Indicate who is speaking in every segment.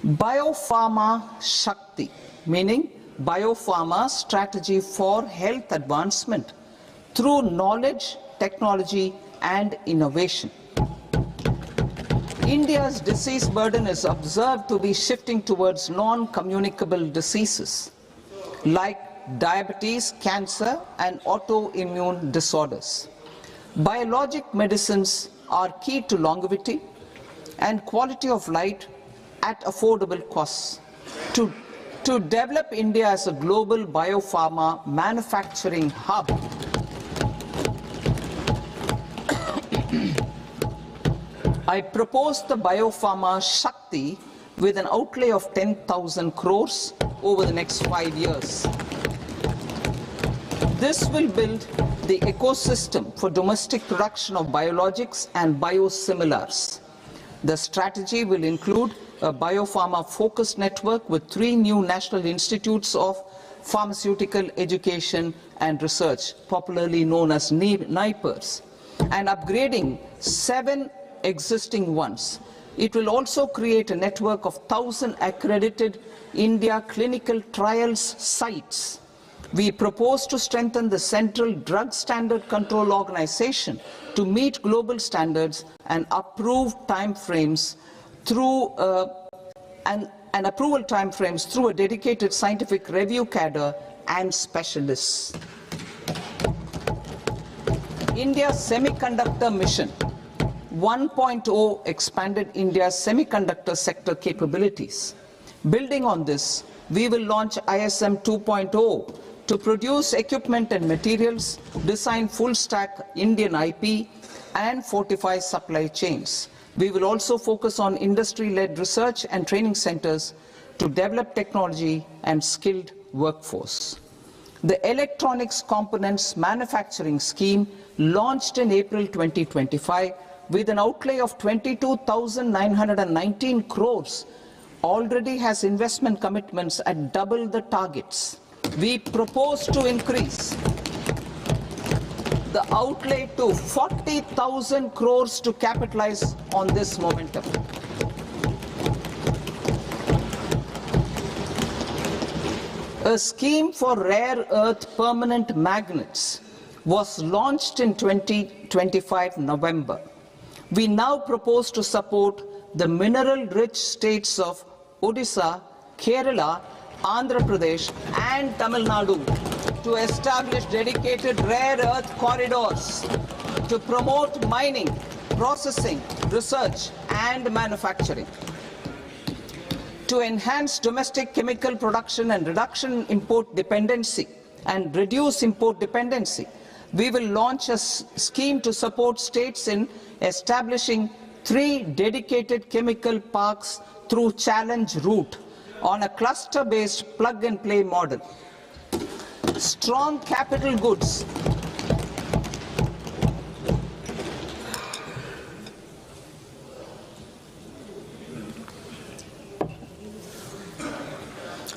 Speaker 1: Biopharma Shakti, meaning biopharma strategy for health advancement through knowledge, technology and innovation. India's disease burden is observed to be shifting towards non-communicable diseases like diabetes, cancer and autoimmune disorders. Biologic medicines are key to longevity and quality of life at affordable costs. To develop India as a global biopharma manufacturing hub, I propose the Biopharma Shakti with an outlay of 10,000 crores over the next 5 years. This will build the ecosystem for domestic production of biologics and biosimilars. The strategy will include a biopharma-focused network with 3 new national institutes of pharmaceutical education and research, popularly known as NIPERs, and upgrading 7 existing ones. It will also create a network of 1,000 accredited India clinical trials sites. We propose to strengthen the Central Drug Standard Control Organization to meet global standards and approve timeframes through approval timeframes through a dedicated scientific review cadre and specialists. India's Semiconductor Mission 1.0 expanded India's semiconductor sector capabilities. Building on this, we will launch ISM 2.0 to produce equipment and materials, design full-stack Indian IP, and fortify supply chains. We will also focus on industry-led research and training centers to develop technology and skilled workforce. The Electronics Components Manufacturing Scheme, launched in April 2025, with an outlay of 22,919 crores, already has investment commitments at double the targets. We propose to increase the outlay to 40,000 crores to capitalize on this momentum. A scheme for rare earth permanent magnets was launched in 2025 November. We now propose to support the mineral-rich states of Odisha, Kerala, Andhra Pradesh and Tamil Nadu to establish dedicated rare earth corridors to promote mining, processing, research and manufacturing. To enhance domestic chemical production and reduction in import dependency and reduce import dependency, we will launch a scheme to support states in establishing 3 dedicated chemical parks through challenge route on a cluster-based plug-and-play model. Strong capital goods.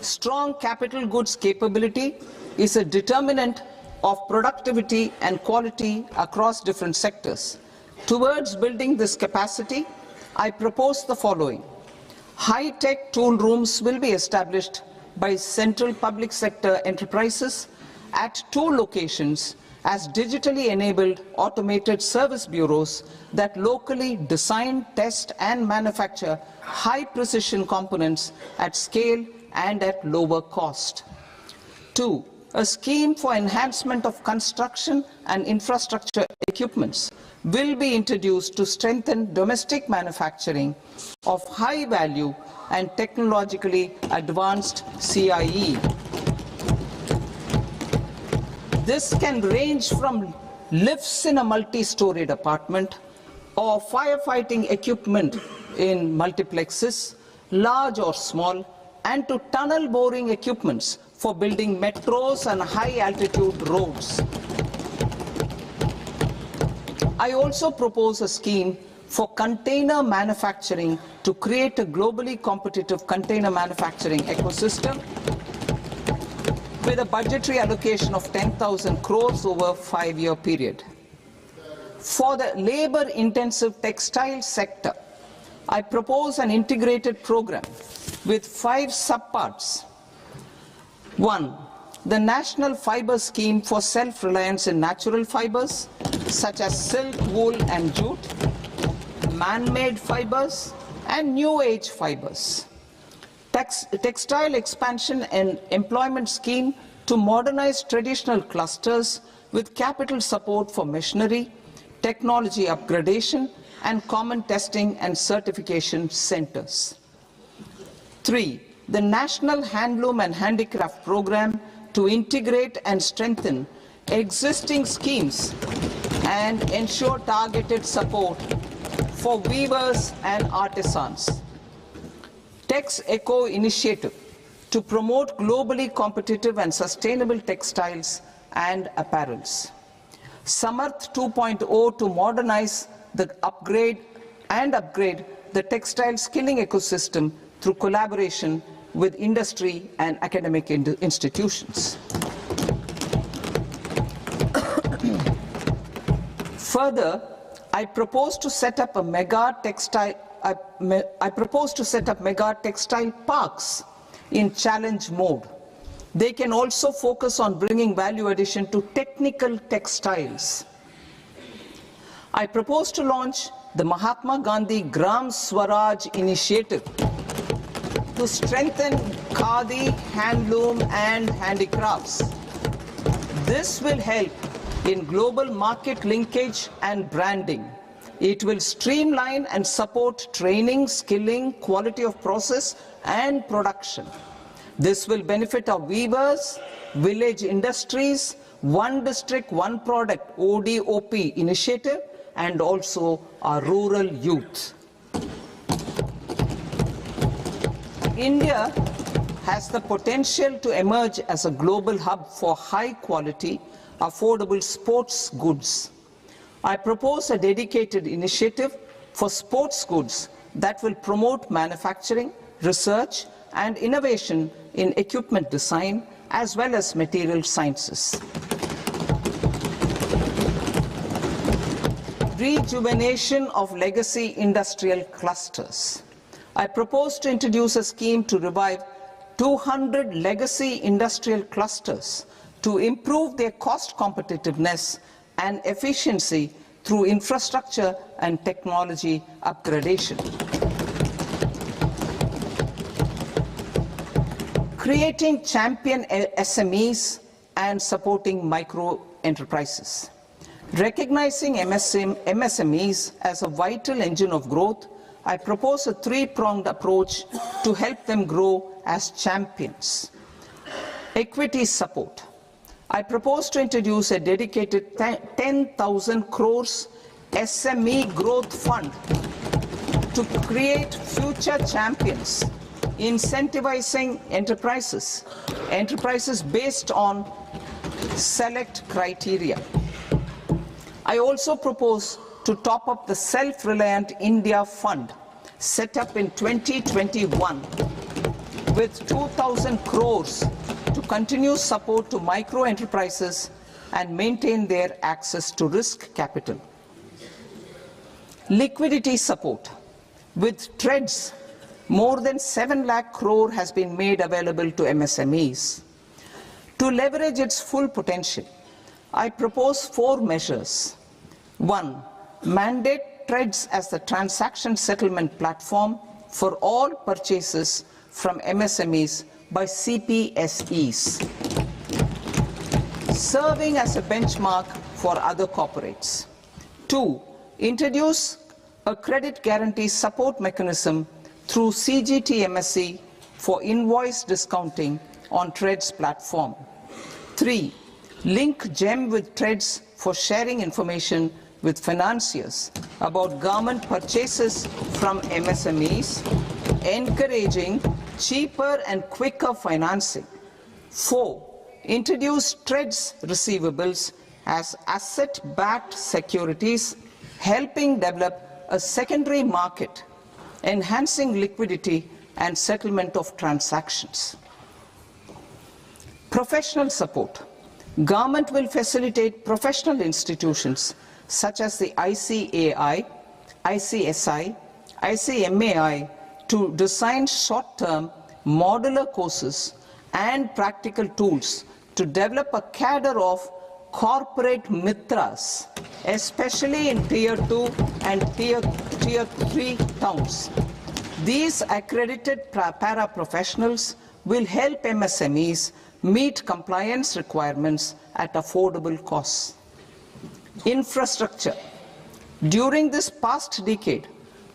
Speaker 1: Strong capital goods capability is a determinant of productivity and quality across different sectors. Towards building this capacity, I propose the following. High-tech tool rooms will be established by central public sector enterprises at 2 locations as digitally enabled automated service bureaus that locally design, test and manufacture high-precision components at scale and at lower cost. 2. A scheme for enhancement of construction and infrastructure equipments will be introduced to strengthen domestic manufacturing of high value and technologically advanced CIE. This can range from lifts in a multi-storied apartment or firefighting equipment in multiplexes, large or small, and to tunnel boring equipments for building metros and high-altitude roads. I also propose a scheme for container manufacturing to create a globally competitive container manufacturing ecosystem with a budgetary allocation of 10,000 crores over a 5-year period. For the labor-intensive textile sector, I propose an integrated program with 5 subparts. 1. The National Fiber Scheme for self-reliance in natural fibers, such as silk, wool and jute, man-made fibers and new age fibers. Textile expansion and employment scheme to modernize traditional clusters with capital support for machinery, technology upgradation and common testing and certification centers. 3. The National Handloom and Handicraft Program to integrate and strengthen existing schemes and ensure targeted support for weavers and artisans. Tex Eco Initiative to promote globally competitive and sustainable textiles and apparels. Samarth 2.0 to modernize the upgrade the textile skilling ecosystem through collaboration with industry and academic institutions. Further, I propose to set up mega textile parks in challenge mode. They can also focus on bringing value addition to technical textiles. I propose to launch the Mahatma Gandhi Gram Swaraj initiative to strengthen khadi, handloom and handicrafts. This will help in global market linkage and branding. It will streamline and support training, skilling, quality of process and production. This will benefit our weavers, village industries, One District, One Product ODOP initiative and also our rural youth. India has the potential to emerge as a global hub for high-quality, affordable sports goods. I propose a dedicated initiative for sports goods that will promote manufacturing, research, and innovation in equipment design as well as material sciences. Rejuvenation of legacy industrial clusters. I propose to introduce a scheme to revive 200 legacy industrial clusters to improve their cost competitiveness and efficiency through infrastructure and technology upgradation. Creating champion SMEs and supporting micro enterprises. Recognizing MSMEs as a vital engine of growth, I propose a three-pronged approach to help them grow as champions. Equity support. I propose to introduce a dedicated 10,000 crores SME growth fund to create future champions, incentivizing enterprises based on select criteria. I also propose to top up the Self-Reliant India Fund set up in 2021 with 2,000 crores to continue support to micro enterprises and maintain their access to risk capital. Liquidity support. With TREDS, more than 7 lakh crore has been made available to MSMEs. To leverage its full potential, I propose 4 measures. 1. Mandate TREDS as the transaction settlement platform for all purchases from MSMEs by CPSEs, serving as a benchmark for other corporates. 2. Introduce a credit guarantee support mechanism through CGTMSE for invoice discounting on TREDS platform. 3. Link GEM with TREDS for sharing information with financiers about government purchases from MSMEs, encouraging cheaper and quicker financing. 4. Introduce TREDS receivables as asset-backed securities, helping develop a secondary market, enhancing liquidity and settlement of transactions. Professional support. Government will facilitate professional institutions such as the ICAI, ICSI, ICMAI to design short-term modular courses and practical tools to develop a cadre of corporate mitras, especially in Tier 2 and Tier 3 towns. These accredited para-professionals will help MSMEs meet compliance requirements at affordable costs. Infrastructure. During this past decade,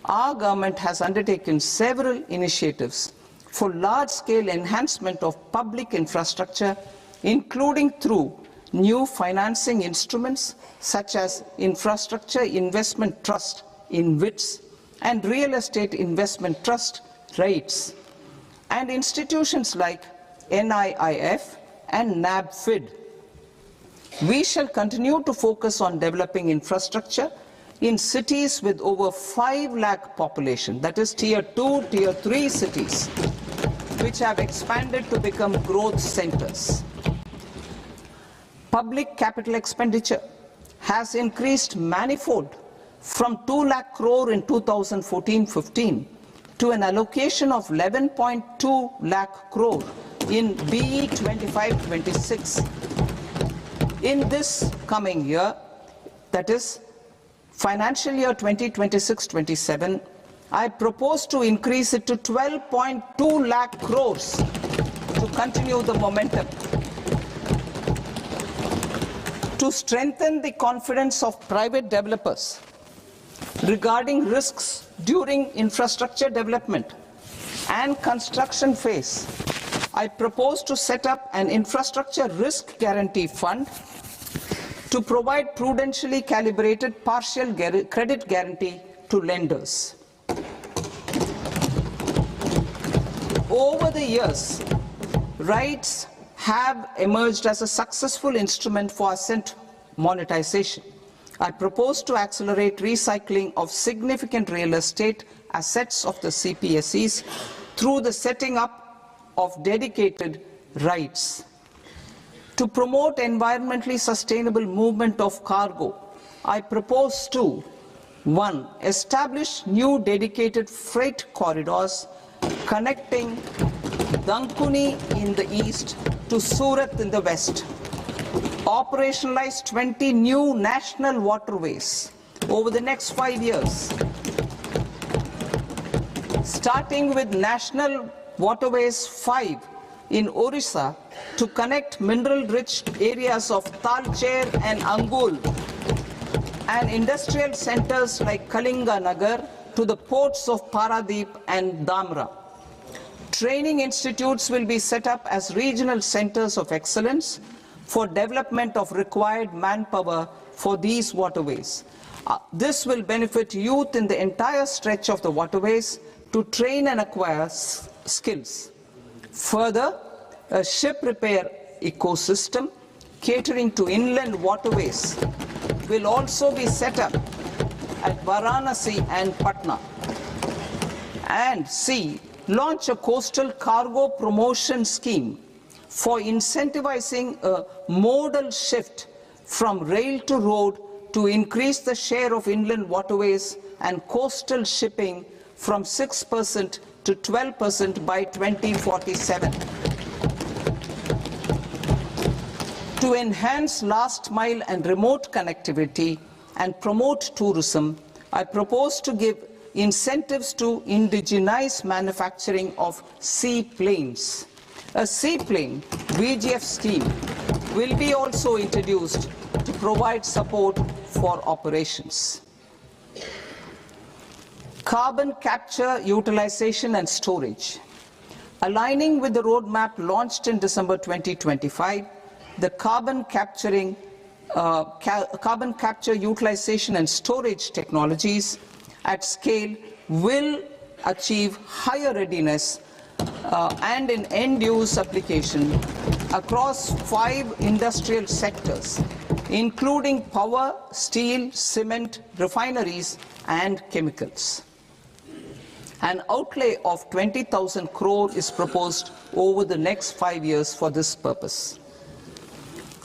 Speaker 1: our government has undertaken several initiatives for large-scale enhancement of public infrastructure, including through new financing instruments such as Infrastructure Investment Trust (InvITs) and Real Estate Investment Trust (REITs), and institutions like NIIF and NABFID. We shall continue to focus on developing infrastructure in cities with over 5 lakh population, that is Tier 2, Tier 3 cities, which have expanded to become growth centers. Public capital expenditure has increased manifold from 2 lakh crore in 2014-15 to an allocation of 11.2 lakh crore in BE 25-26. In this coming year, that is financial year 2026-27, I propose to increase it to 12.2 lakh crores to continue the momentum. To strengthen the confidence of private developers regarding risks during infrastructure development and construction phase, I propose to set up an infrastructure risk guarantee fund to provide prudentially calibrated partial credit guarantee to lenders. Over the years, REITs have emerged as a successful instrument for asset monetization. I propose to accelerate recycling of significant real estate assets of the CPSEs through the setting up of dedicated REITs. To promote environmentally sustainable movement of cargo, I propose to 1. Establish new dedicated freight corridors connecting Dankuni in the east to Surat in the west. Operationalize 20 new national waterways over the next 5 years, starting with National Waterways 5 in Orissa to connect mineral-rich areas of Talcher and Angul and industrial centers like Kalinga Nagar to the ports of Paradeep and Dhamra. Training institutes will be set up as regional centers of excellence for development of required manpower for these waterways. This will benefit youth in the entire stretch of the waterways to train and acquire skills. Further, a ship repair ecosystem catering to inland waterways will also be set up at Varanasi and Patna. And C, launch a coastal cargo promotion scheme for incentivizing a modal shift from rail to road to increase the share of inland waterways and coastal shipping from 6% to 12% by 2047. To enhance last mile and remote connectivity and promote tourism, I propose to give incentives to indigenize manufacturing of seaplanes. A seaplane VGF scheme will be also introduced to provide support for operations. Carbon capture, utilization and storage. Aligning with the roadmap launched in December 2025, the carbon capture, utilization and storage technologies at scale will achieve higher readiness and in end-use application across 5 industrial sectors, including power, steel, cement, refineries, and chemicals. An outlay of 20,000 crore is proposed over the next 5 years for this purpose.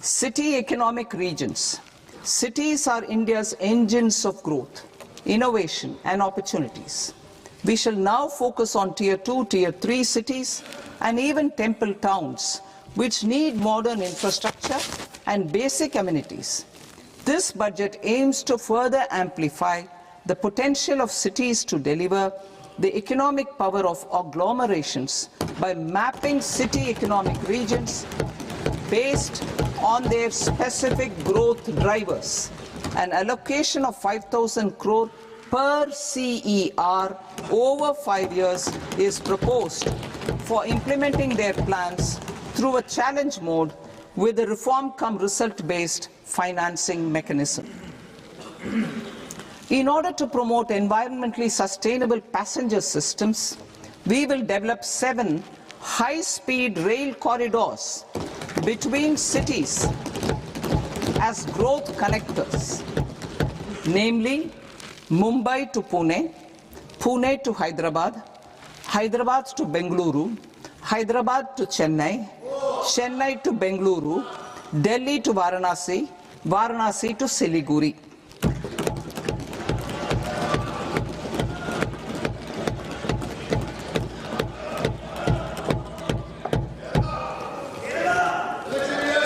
Speaker 1: City economic regions. Cities are India's engines of growth, innovation, and opportunities. We shall now focus on Tier 2, Tier 3 cities and even temple towns, which need modern infrastructure and basic amenities. This budget aims to further amplify the potential of cities to deliver the economic power of agglomerations by mapping city economic regions based on their specific growth drivers. An allocation of 5,000 crore per CER over 5 years is proposed for implementing their plans through a challenge mode with a reform-cum-result-based financing mechanism. In order to promote environmentally sustainable passenger systems, we will develop 7 high-speed rail corridors between cities as growth connectors, namely Mumbai to Pune, Pune to Hyderabad, Hyderabad to Bengaluru, Hyderabad to Chennai, Chennai to Bengaluru, Delhi to Varanasi, Varanasi to Siliguri.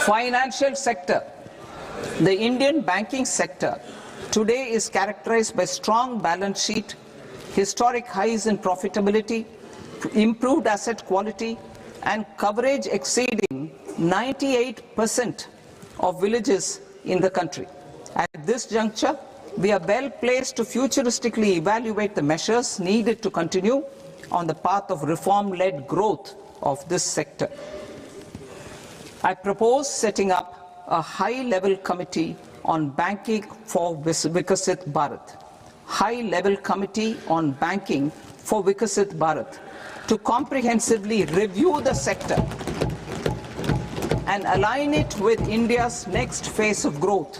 Speaker 1: Financial sector. The Indian banking sector today is characterized by strong balance sheet, historic highs in profitability, improved asset quality, and coverage exceeding 98% of villages in the country. At this juncture, we are well placed to futuristically evaluate the measures needed to continue on the path of reform-led growth of this sector. I propose setting up a high-level committee on banking for Vikasit Bharat. High-level committee on banking for Vikasit Bharat to comprehensively review the sector and align it with India's next phase of growth,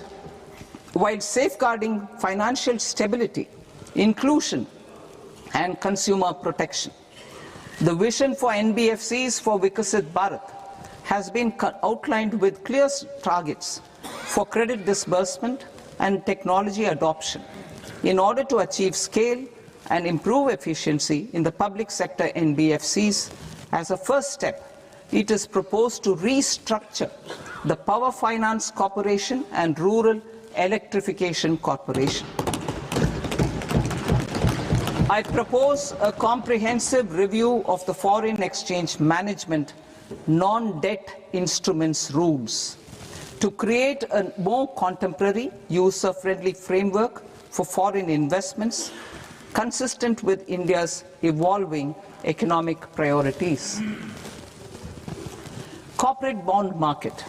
Speaker 1: while safeguarding financial stability, inclusion, and consumer protection. The vision for NBFCs for Vikasit Bharat has been outlined with clear targets for credit disbursement and technology adoption in order to achieve scale and improve efficiency in the public sector NBFCs. As a first step, it is proposed to restructure the Power Finance Corporation and Rural Electrification Corporation. I propose a comprehensive review of the foreign exchange management non-debt instruments rules to create a more contemporary, user-friendly framework for foreign investments consistent with India's evolving economic priorities. Corporate bond market.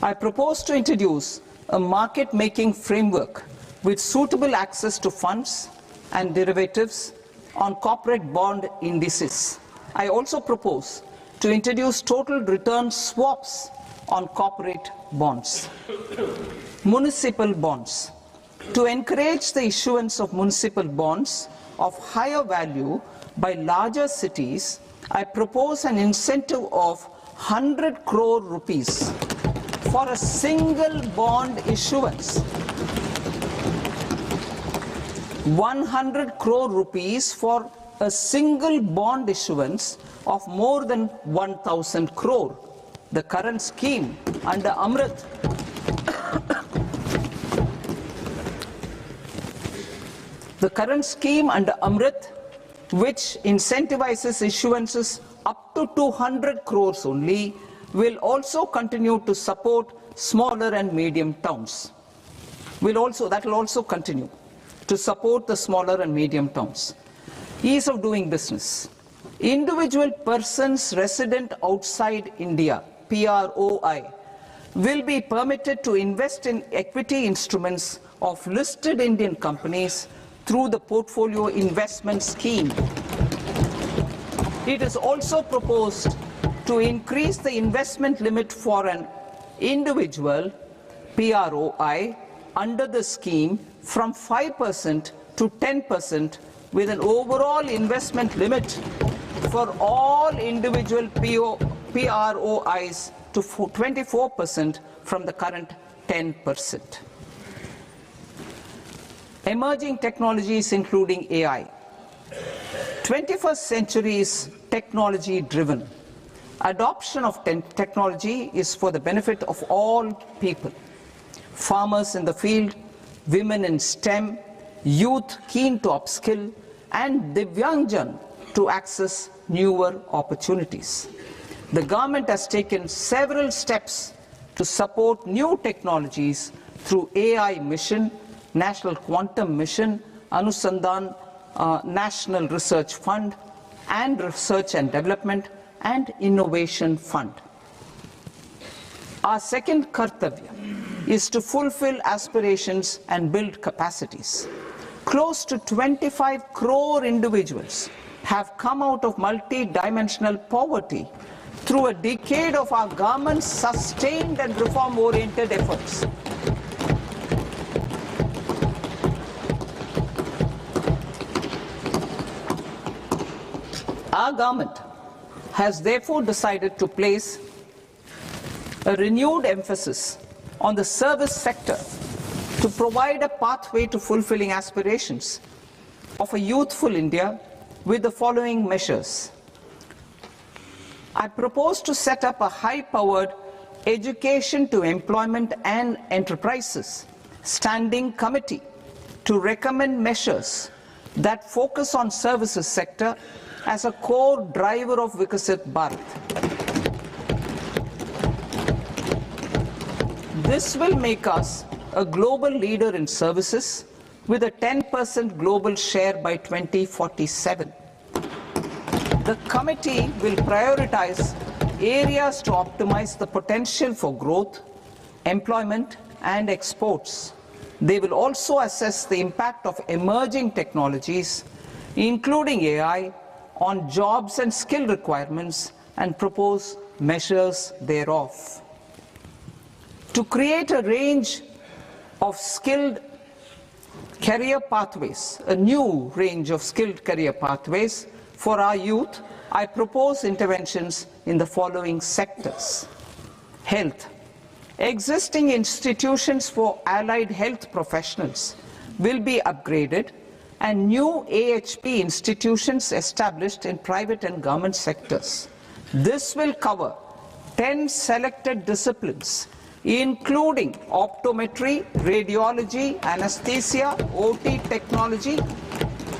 Speaker 1: I propose to introduce a market-making framework with suitable access to funds and derivatives on corporate bond indices. I also propose to introduce total return swaps on corporate bonds. Municipal bonds. To encourage the issuance of municipal bonds of higher value by larger cities, I propose an incentive of 100 crore rupees for a single bond issuance. 100 crore rupees for a single bond issuance of more than 1,000 crore. The current scheme under Amrit which incentivizes issuances up to 200 crores only, will also continue to support smaller and medium towns. That will also continue to support the smaller and medium towns. Ease of doing business. Individual persons resident outside India, PROI, will be permitted to invest in equity instruments of listed Indian companies through the Portfolio Investment Scheme. It is also proposed to increase the investment limit for an individual PROI under the scheme from 5% to 10%, with an overall investment limit for all individual PROIs to 24% from the current 10%. Emerging technologies including AI. 21st century is technology-driven. Adoption of technology is for the benefit of all people. Farmers in the field, women in STEM, youth keen to upskill, and Divyangjan to access newer opportunities. The government has taken several steps to support new technologies through AI Mission, National Quantum Mission, Anusandhan National Research Fund, and Research and Development and Innovation Fund. Our second kartavya is to fulfill aspirations and build capacities. Close to 25 crore individuals have come out of multi-dimensional poverty through a decade of our government's sustained and reform-oriented efforts. Our government has therefore decided to place a renewed emphasis on the service sector to provide a pathway to fulfilling aspirations of a youthful India with the following measures. I propose to set up a high-powered Education to Employment and Enterprises Standing Committee to recommend measures that focus on services sector as a core driver of Vikasit Bharat. This will make us a global leader in services with a 10% global share by 2047. The committee will prioritize areas to optimize the potential for growth, employment, and exports. They will also assess the impact of emerging technologies, including AI, on jobs and skill requirements and propose measures thereof. To create a range of skilled career pathways, a new range of skilled career pathways for our youth, I propose interventions in the following sectors. Health. Existing institutions for allied health professionals will be upgraded and new AHP institutions established in private and government sectors. This will cover 10 selected disciplines, including optometry, radiology, anesthesia, OT technology,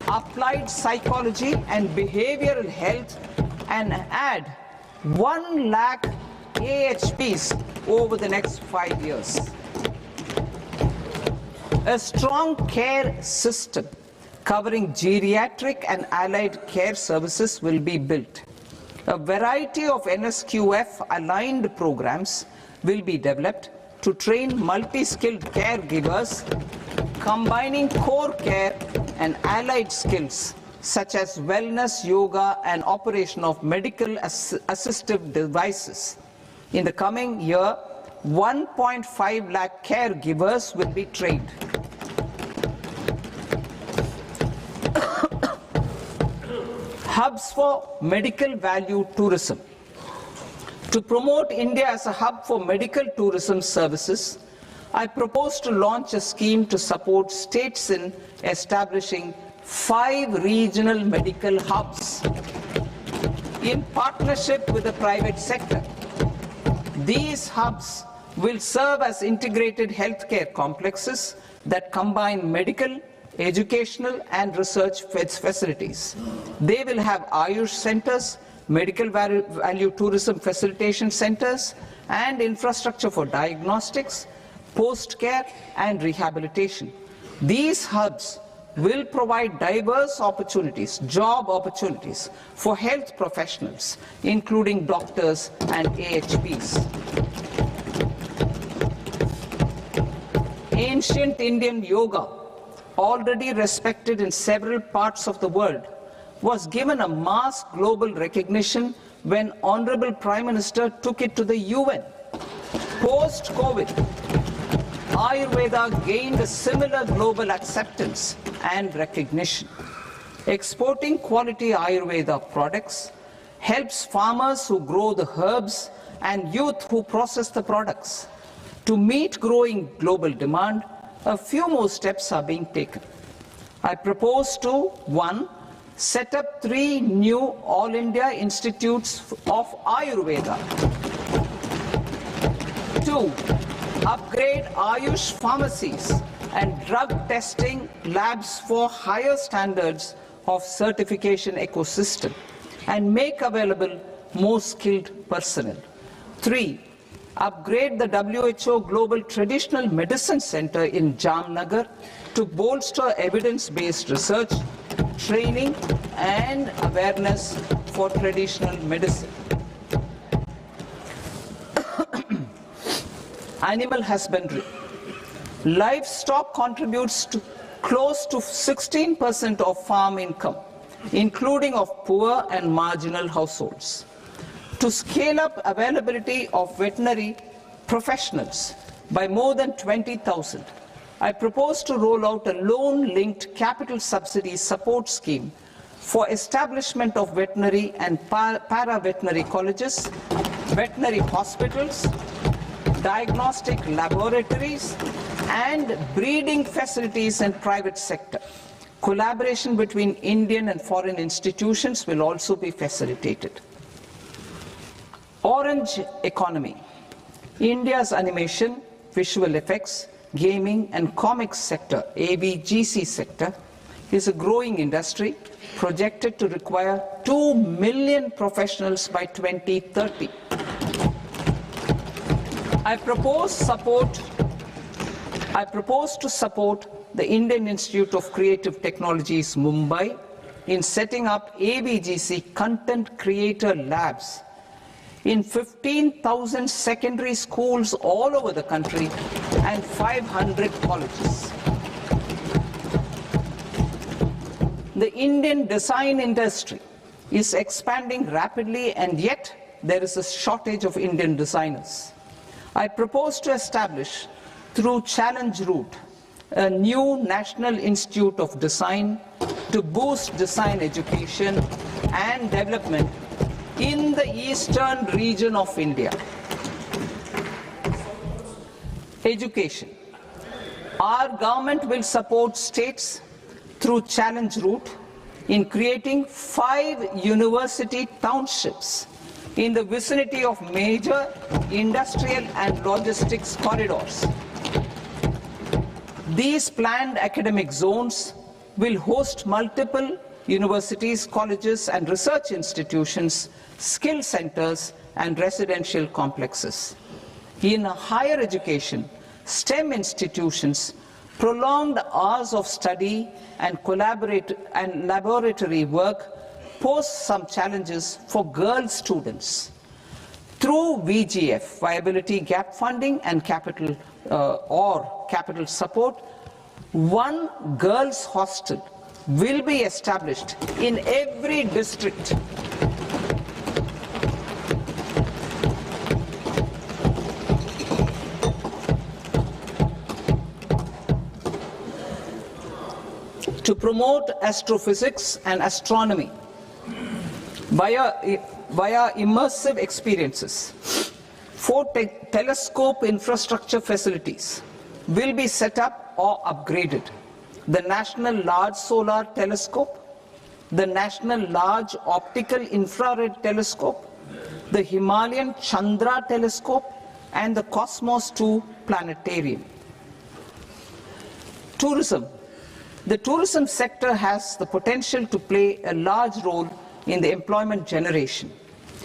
Speaker 1: applied psychology and behavioral health, and add 1 lakh AHPs over the next 5 years. A strong care system covering geriatric and allied care services will be built. A variety of NSQF-aligned programs will be developed to train multi-skilled caregivers, combining core care and allied skills such as wellness, yoga, and operation of medical assistive devices. In the coming year, 1.5 lakh caregivers will be trained. Hubs for medical value tourism. To promote India as a hub for medical tourism services, I propose to launch a scheme to support states in establishing 5 regional medical hubs in partnership with the private sector. These hubs will serve as integrated healthcare complexes that combine medical, educational, and research facilities. They will have Ayush centers, medical value tourism facilitation centers, and infrastructure for diagnostics, post-care, and rehabilitation. These hubs will provide diverse opportunities, job opportunities for health professionals, including doctors and AHPs. Ancient Indian yoga, already respected in several parts of the world, was given a mass global recognition when Honorable Prime Minister took it to the UN. Post-COVID, Ayurveda gained a similar global acceptance and recognition. Exporting quality Ayurveda products helps farmers who grow the herbs and youth who process the products. To meet growing global demand, a few more steps are being taken. I propose to 1. Set up 3 new All India Institutes of Ayurveda. 2. Upgrade Ayush pharmacies and drug testing labs for higher standards of certification ecosystem and make available more skilled personnel. 3. Upgrade the WHO Global Traditional Medicine Center in Jamnagar to bolster evidence-based research, training and awareness for traditional medicine. Animal husbandry. Livestock contributes to close to 16% of farm income, including of poor and marginal households. To scale up availability of veterinary professionals by more than 20,000, I propose to roll out a loan-linked capital subsidy support scheme for establishment of veterinary and para-veterinary colleges, veterinary hospitals, diagnostic laboratories, and breeding facilities in private sector. Collaboration between Indian and foreign institutions will also be facilitated. Orange economy. India's animation, visual effects, gaming and comics sector, ABGC sector, is a growing industry projected to require 2 million professionals by 2030. I propose to support the Indian Institute of Creative Technologies, Mumbai, in setting up ABGC content creator labs in 15,000 secondary schools all over the country and 500 colleges. The Indian design industry is expanding rapidly, and yet there is a shortage of Indian designers. I propose to establish, through Challenge Route, a new National Institute of Design to boost design education and development in the eastern region of India. Education. Our government will support states through Challenge Route in creating 5 university townships in the vicinity of major industrial and logistics corridors. These planned academic zones will host multiple universities, colleges and research institutions, skill centers and residential complexes. In higher education, STEM institutions, prolonged hours of study and laboratory work pose some challenges for girl students. Through VGF, Viability Gap Funding and capital support, 1 girls' hostel will be established in every district. To promote astrophysics and astronomy via immersive experiences, 4 telescope infrastructure facilities will be set up or upgraded. The National Large Solar Telescope, the National Large Optical Infrared Telescope, the Himalayan Chandra Telescope, and the Cosmos 2 Planetarium. Tourism. The tourism sector has the potential to play a large role in the employment generation,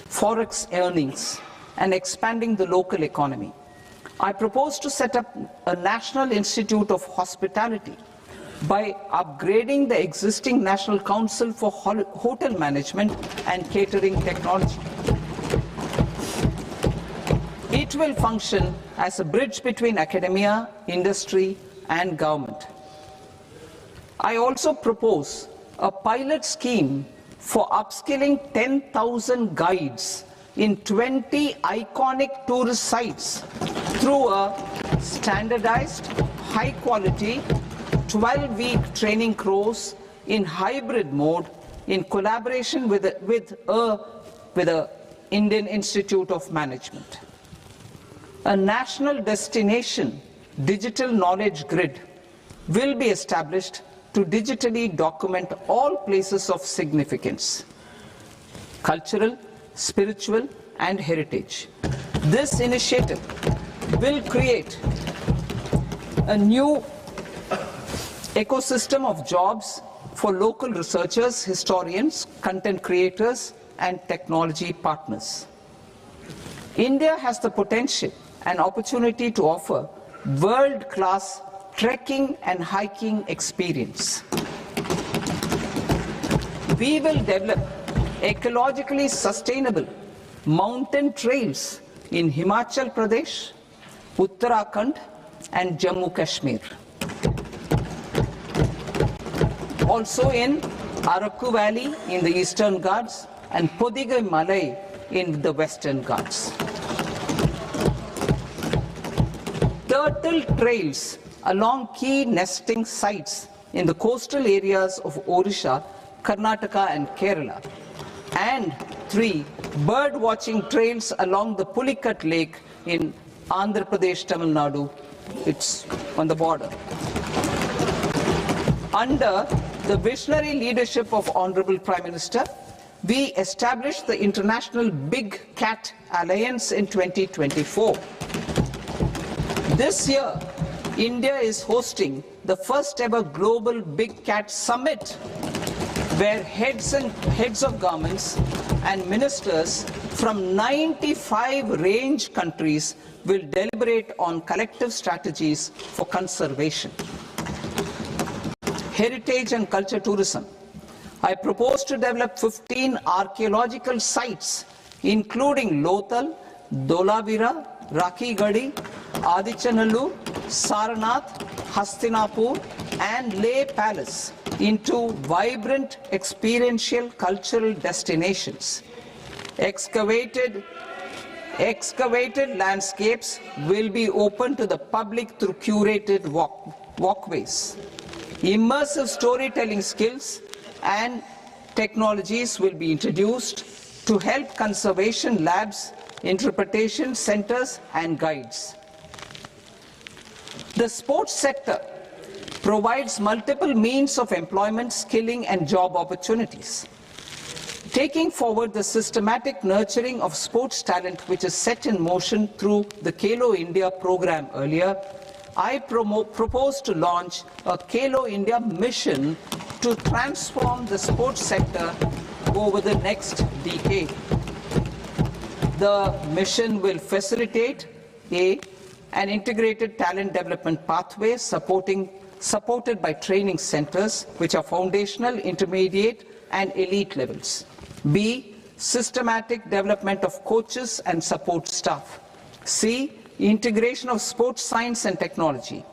Speaker 1: forex earnings, and expanding the local economy. I propose to set up a National Institute of Hospitality by upgrading the existing National Council for Hotel Management and Catering Technology. It will function as a bridge between academia, industry, and government. I also propose a pilot scheme for upskilling 10,000 guides in 20 iconic tourist sites through a standardized, high-quality, 12-week training course in hybrid mode in collaboration with the Indian Institute of Management. A national destination digital knowledge grid will be established to digitally document all places of significance, cultural, spiritual, and heritage. This initiative will create a new ecosystem of jobs for local researchers, historians, content creators, and technology partners. India has the potential and opportunity to offer world-class trekking and hiking experience. We will develop ecologically sustainable mountain trails in Himachal Pradesh, Uttarakhand, and Jammu Kashmir. Also in Araku Valley in the Eastern Ghats and Podigai Malai in the Western Ghats. Turtle trails along key nesting sites in the coastal areas of Odisha, Karnataka, and Kerala. And 3 bird watching trails along the Pulikat Lake in Andhra Pradesh, Tamil Nadu. It's on the border. Under the visionary leadership of Honorable Prime Minister, we established the International Big Cat Alliance in 2024. This year, India is hosting the first ever Global Big Cat Summit, where heads of governments and ministers from 95 range countries will deliberate on collective strategies for conservation. Heritage and culture tourism. I propose to develop 15 archaeological sites, including Lothal, Dolavira, Rakhi Gadi, Adichanallur, Saranath, Hastinapur, and Leh Palace into vibrant experiential cultural destinations. Excavated landscapes will be open to the public through curated walkways. Immersive storytelling skills and technologies will be introduced to help conservation labs, interpretation centers, and guides. The sports sector provides multiple means of employment, skilling, and job opportunities. Taking forward the systematic nurturing of sports talent which is set in motion through the Khelo India program earlier, I propose to launch a Khelo India mission to transform the sports sector over the next decade. The mission will facilitate an integrated talent development pathway supported by training centers which are foundational, intermediate, and elite levels. B, systematic development of coaches and support staff. C, integration of sports science and technology.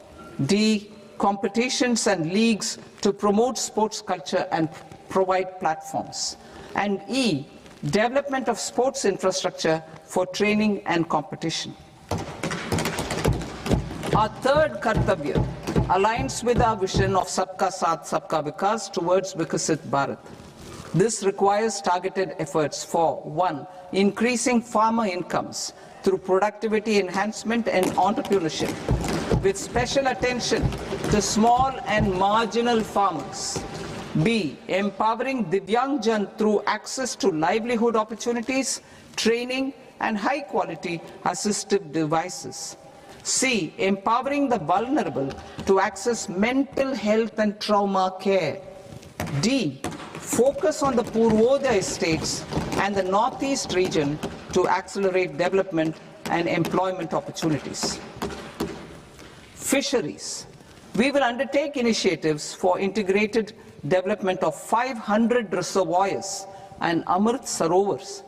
Speaker 1: D, competitions and leagues to promote sports culture and provide platforms. And E, development of sports infrastructure for training and competition. Our third Kartavya aligns with our vision of Sabka Saath, Sabka Vikas towards Vikasit Bharat. This requires targeted efforts for 1, increasing farmer incomes through productivity enhancement and entrepreneurship, with special attention to small and marginal farmers. B, empowering Divyangjan through access to livelihood opportunities, training, and high-quality assistive devices. C, empowering the vulnerable to access mental health and trauma care. D, focus on the Purvodaya states and the Northeast region to accelerate development and employment opportunities. Fisheries. We will undertake initiatives for integrated development of 500 reservoirs and Amrit Sarovars.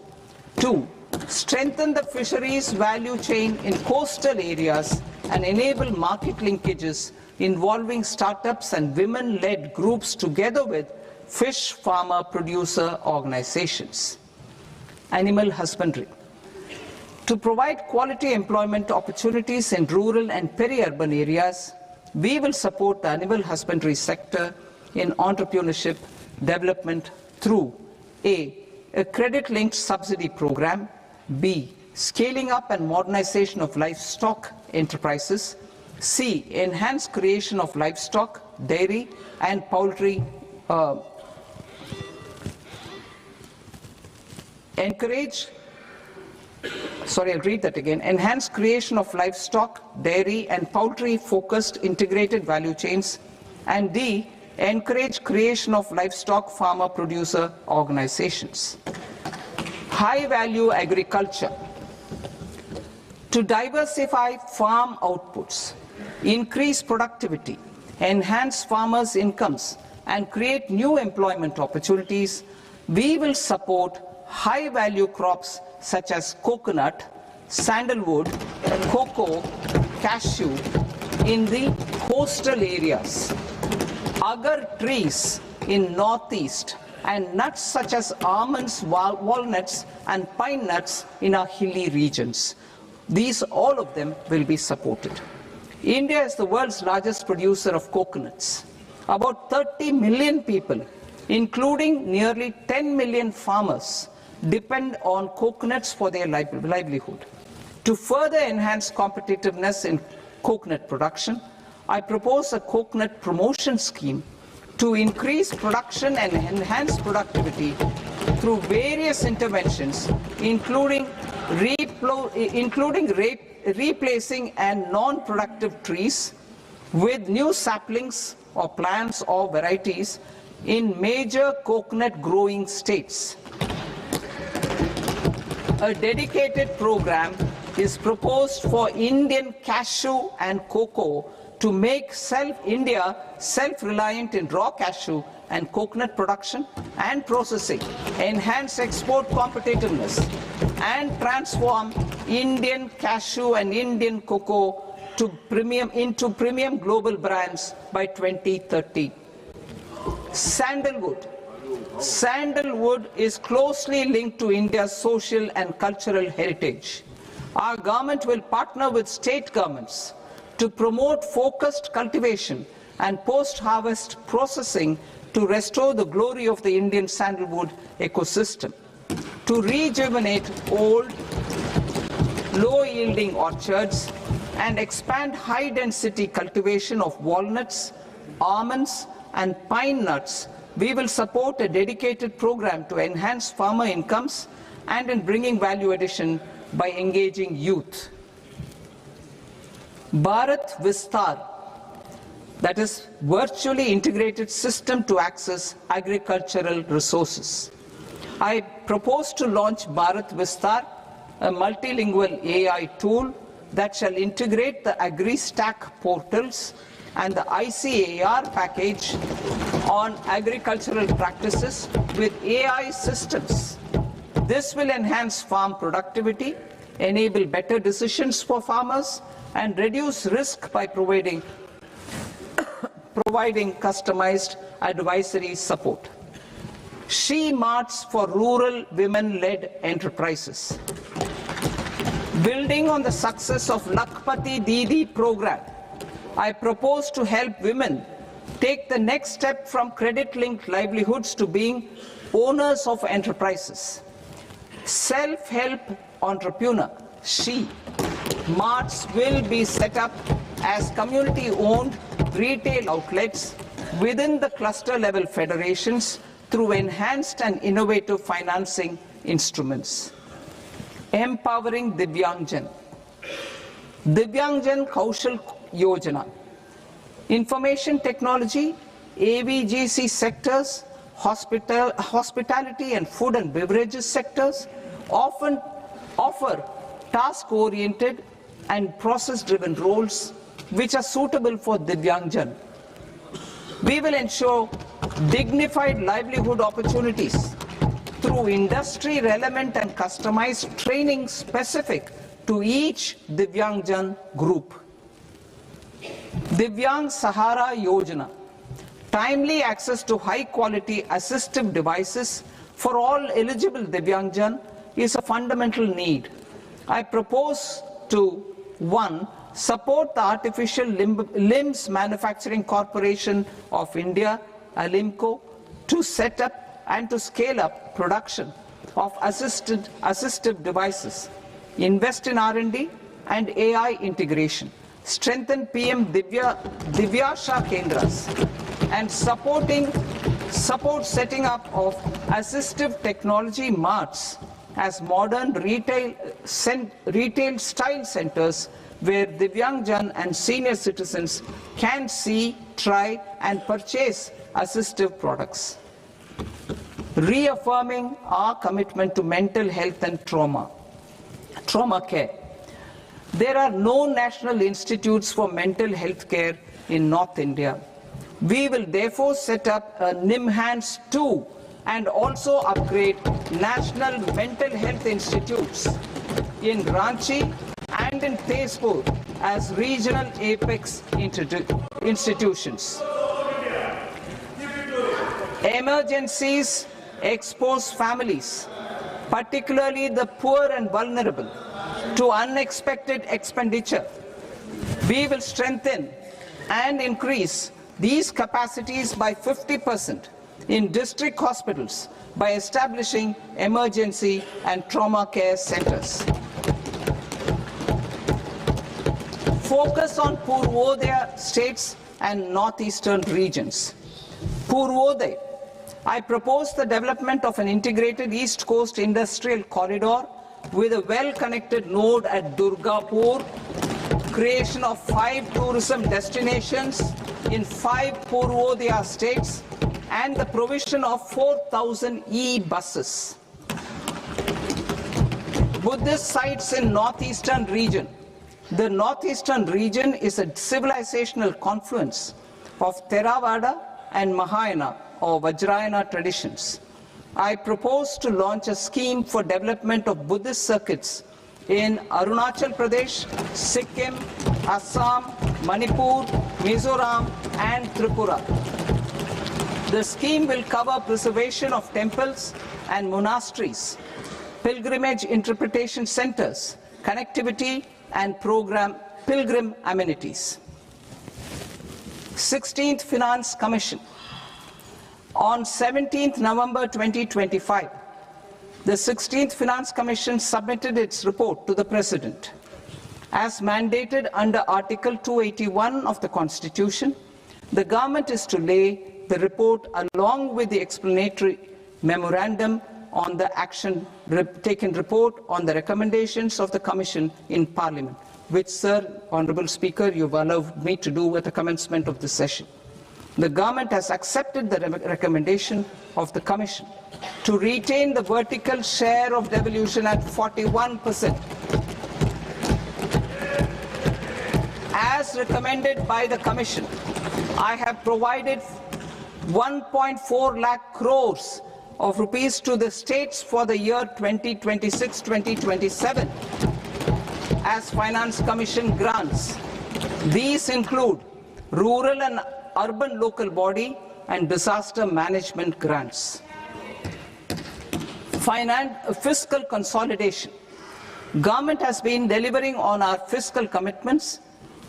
Speaker 1: 2, strengthen the fisheries value chain in coastal areas and enable market linkages involving startups and women-led groups together with fish farmer producer organizations. Animal husbandry. To provide quality employment opportunities in rural and peri-urban areas, we will support the animal husbandry sector in entrepreneurship development through A, credit-linked subsidy program, B, scaling up and modernization of livestock enterprises, C, enhanced creation of livestock, dairy and poultry. Enhance creation of livestock, dairy and poultry focused integrated value chains. And D, encourage creation of livestock farmer producer organizations. High value agriculture. To diversify farm outputs, increase productivity, enhance farmers' incomes, and create new employment opportunities, we will support high-value crops such as coconut, sandalwood, cocoa, cashew in the coastal areas, agar trees in northeast, and nuts such as almonds, walnuts, and pine nuts in our hilly regions. All of them will be supported. India is the world's largest producer of coconuts. About 30 million people, including nearly 10 million farmers, depend on coconuts for their livelihood. To further enhance competitiveness in coconut production, I propose a coconut promotion scheme to increase production and enhance productivity through various interventions, including replacing and non-productive trees with new saplings or plants or varieties in major coconut growing states. A dedicated program is proposed for Indian cashew and cocoa to make India self-reliant in raw cashew and coconut production and processing, enhance export competitiveness, and transform Indian cashew and Indian cocoa into premium global brands by 2030. Sandalwood. Sandalwood is closely linked to India's social and cultural heritage. Our government will partner with state governments to promote focused cultivation and post-harvest processing to restore the glory of the Indian sandalwood ecosystem, to rejuvenate old, low-yielding orchards, and expand high-density cultivation of walnuts, almonds, and pine nuts. We will support a dedicated program to enhance farmer incomes and in bringing value addition by engaging youth. Bharat Vistar, that is virtually integrated system to access agricultural resources. I propose to launch Bharat Vistar, a multilingual AI tool that shall integrate the AgriStack portals and the ICAR package on agricultural practices with AI systems. This will enhance farm productivity, enable better decisions for farmers, and reduce risk by providing customized advisory support. She Marts for rural women-led enterprises. Building on the success of Lakpati Didi program, I propose to help women take the next step from credit-linked livelihoods to being owners of enterprises. Self-help entrepreneur, She Marts will be set up as community-owned retail outlets within the cluster-level federations through enhanced and innovative financing instruments. Empowering Divyangjan. Divyangjan Kaushal Yojana. Information technology, AVGC sectors, hospitality and food and beverages sectors often offer task-oriented and process-driven roles which are suitable for Divyangjan. We will ensure dignified livelihood opportunities through industry-relevant and customized training specific to each Divyangjan group. Divyang Sahara Yojana. Timely access to high-quality assistive devices for all eligible Divyangjan is a fundamental need. I propose to 1. Support the Artificial Limbs Manufacturing Corporation of India, ALIMCO, to set up and to scale up production of assistive devices, invest in R&D and AI integration, strengthen PM Divyasha Kendras, and support setting up of assistive technology marts as modern retail style centers where Divyangjan and senior citizens can see, try and purchase assistive products. Reaffirming our commitment to mental health and trauma care. There are no national institutes for mental health care in North India. We will therefore set up a NIMHANS 2 and also upgrade national mental health institutes in Ranchi and in Tezpur as regional apex institutions. Emergencies expose families, particularly the poor and vulnerable, to unexpected expenditure. We will strengthen and increase these capacities by 50% in district hospitals by establishing emergency and trauma care centers. Focus on Purvodaya states and northeastern regions. Purvodaya. I propose the development of an integrated East Coast industrial corridor with a well-connected node at Durgapur, creation of 5 tourism destinations in 5 Purvodaya states, and the provision of 4,000 e-buses. Buddhist sites in northeastern region. The northeastern region is a civilizational confluence of Theravada and Mahayana or Vajrayana traditions. I propose to launch a scheme for development of Buddhist circuits in Arunachal Pradesh, Sikkim, Assam, Manipur, Mizoram, and Tripura. The scheme will cover preservation of temples and monasteries, pilgrimage interpretation centers, connectivity, and pilgrim amenities. 16th Finance Commission. On 17th November 2025, the 16th Finance Commission submitted its report to the President. As mandated under Article 281 of the Constitution, the government is to lay the report along with the explanatory memorandum on the action taken report on the recommendations of the Commission in Parliament, which, Sir, Honourable Speaker, you've allowed me to do at the commencement of this session. The government has accepted the recommendation of the Commission to retain the vertical share of devolution at 41%. As recommended by the Commission, I have provided 1.4 lakh crores of rupees to the states for the year 2026-2027 as Finance Commission grants. These include rural and urban local body and disaster management grants. Fiscal consolidation. Government has been delivering on our fiscal commitments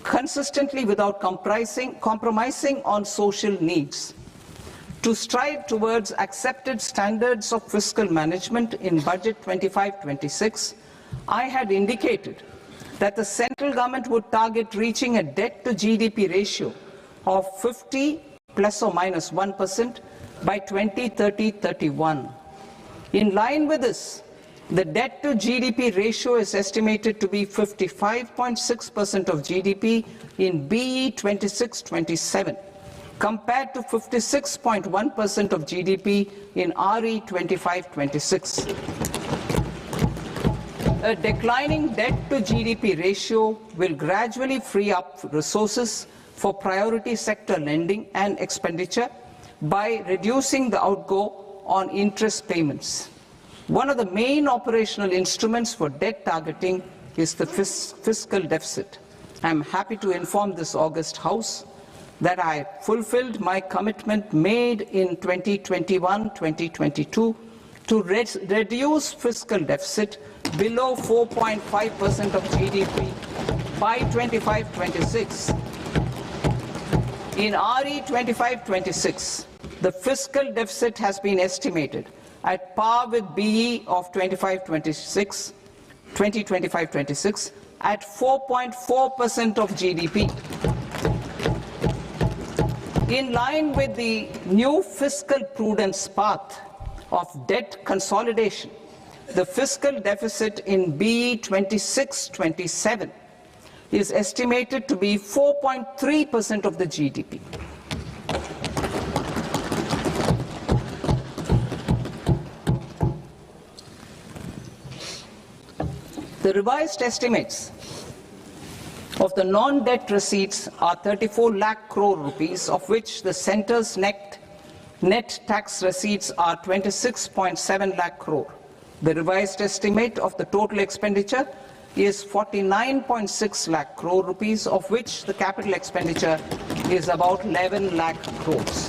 Speaker 1: consistently without compromising on social needs. To strive towards accepted standards of fiscal management in Budget 25-26, I had indicated that the central government would target reaching a debt to GDP ratio of 50 plus or minus 1% by 2030-31. In line with this, the debt to GDP ratio is estimated to be 55.6% of GDP in BE 26-27, compared to 56.1% of GDP in RE 25-26. A declining debt to GDP ratio will gradually free up resources for priority sector lending and expenditure by reducing the outgo on interest payments. One of the main operational instruments for debt targeting is the fiscal deficit. I am happy to inform this august House that I fulfilled my commitment made in 2021-2022 to reduce fiscal deficit below 4.5% of GDP by 25-26. In RE 25-26, the fiscal deficit has been estimated at par with BE of 25-26 2025-26 at 4.4% of GDP. In line with the new fiscal prudence path of debt consolidation, the fiscal deficit in BE 26-27 is estimated to be 4.3% of the GDP. The revised estimates of the non-debt receipts are 34 lakh crore rupees, of which the centre's net tax receipts are 26.7 lakh crore. The revised estimate of the total expenditure is 49.6 lakh crore rupees, of which the capital expenditure is about 11 lakh crores.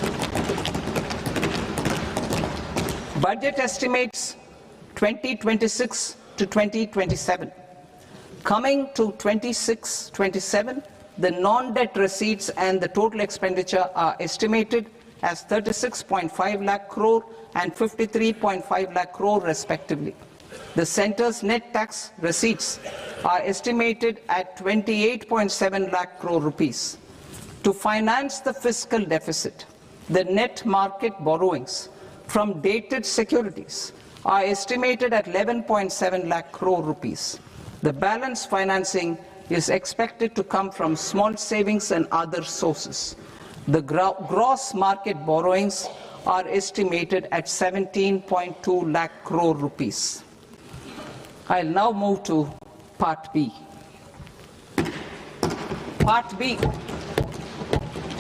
Speaker 1: Budget estimates 2026 to 2027. Coming to 26-27, the non-debt receipts and the total expenditure are estimated as 36.5 lakh crore and 53.5 lakh crore respectively. The centre's net tax receipts are estimated at 28.7 lakh crore rupees. To finance the fiscal deficit, the net market borrowings from dated securities are estimated at 11.7 lakh crore rupees. The balance financing is expected to come from small savings and other sources. The gross market borrowings are estimated at 17.2 lakh crore rupees. I'll now move to Part B. Part B,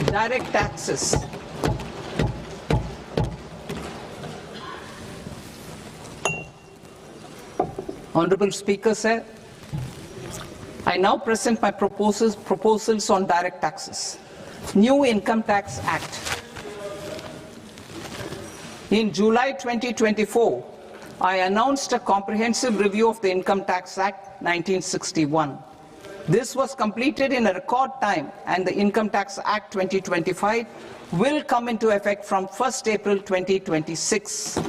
Speaker 1: direct taxes. Honorable Speaker, sir, I now present my proposals on direct taxes. New Income Tax Act. In July 2024, I announced a comprehensive review of the Income Tax Act 1961. This was completed in a record time, and the Income Tax Act 2025 will come into effect from 1st April 2026.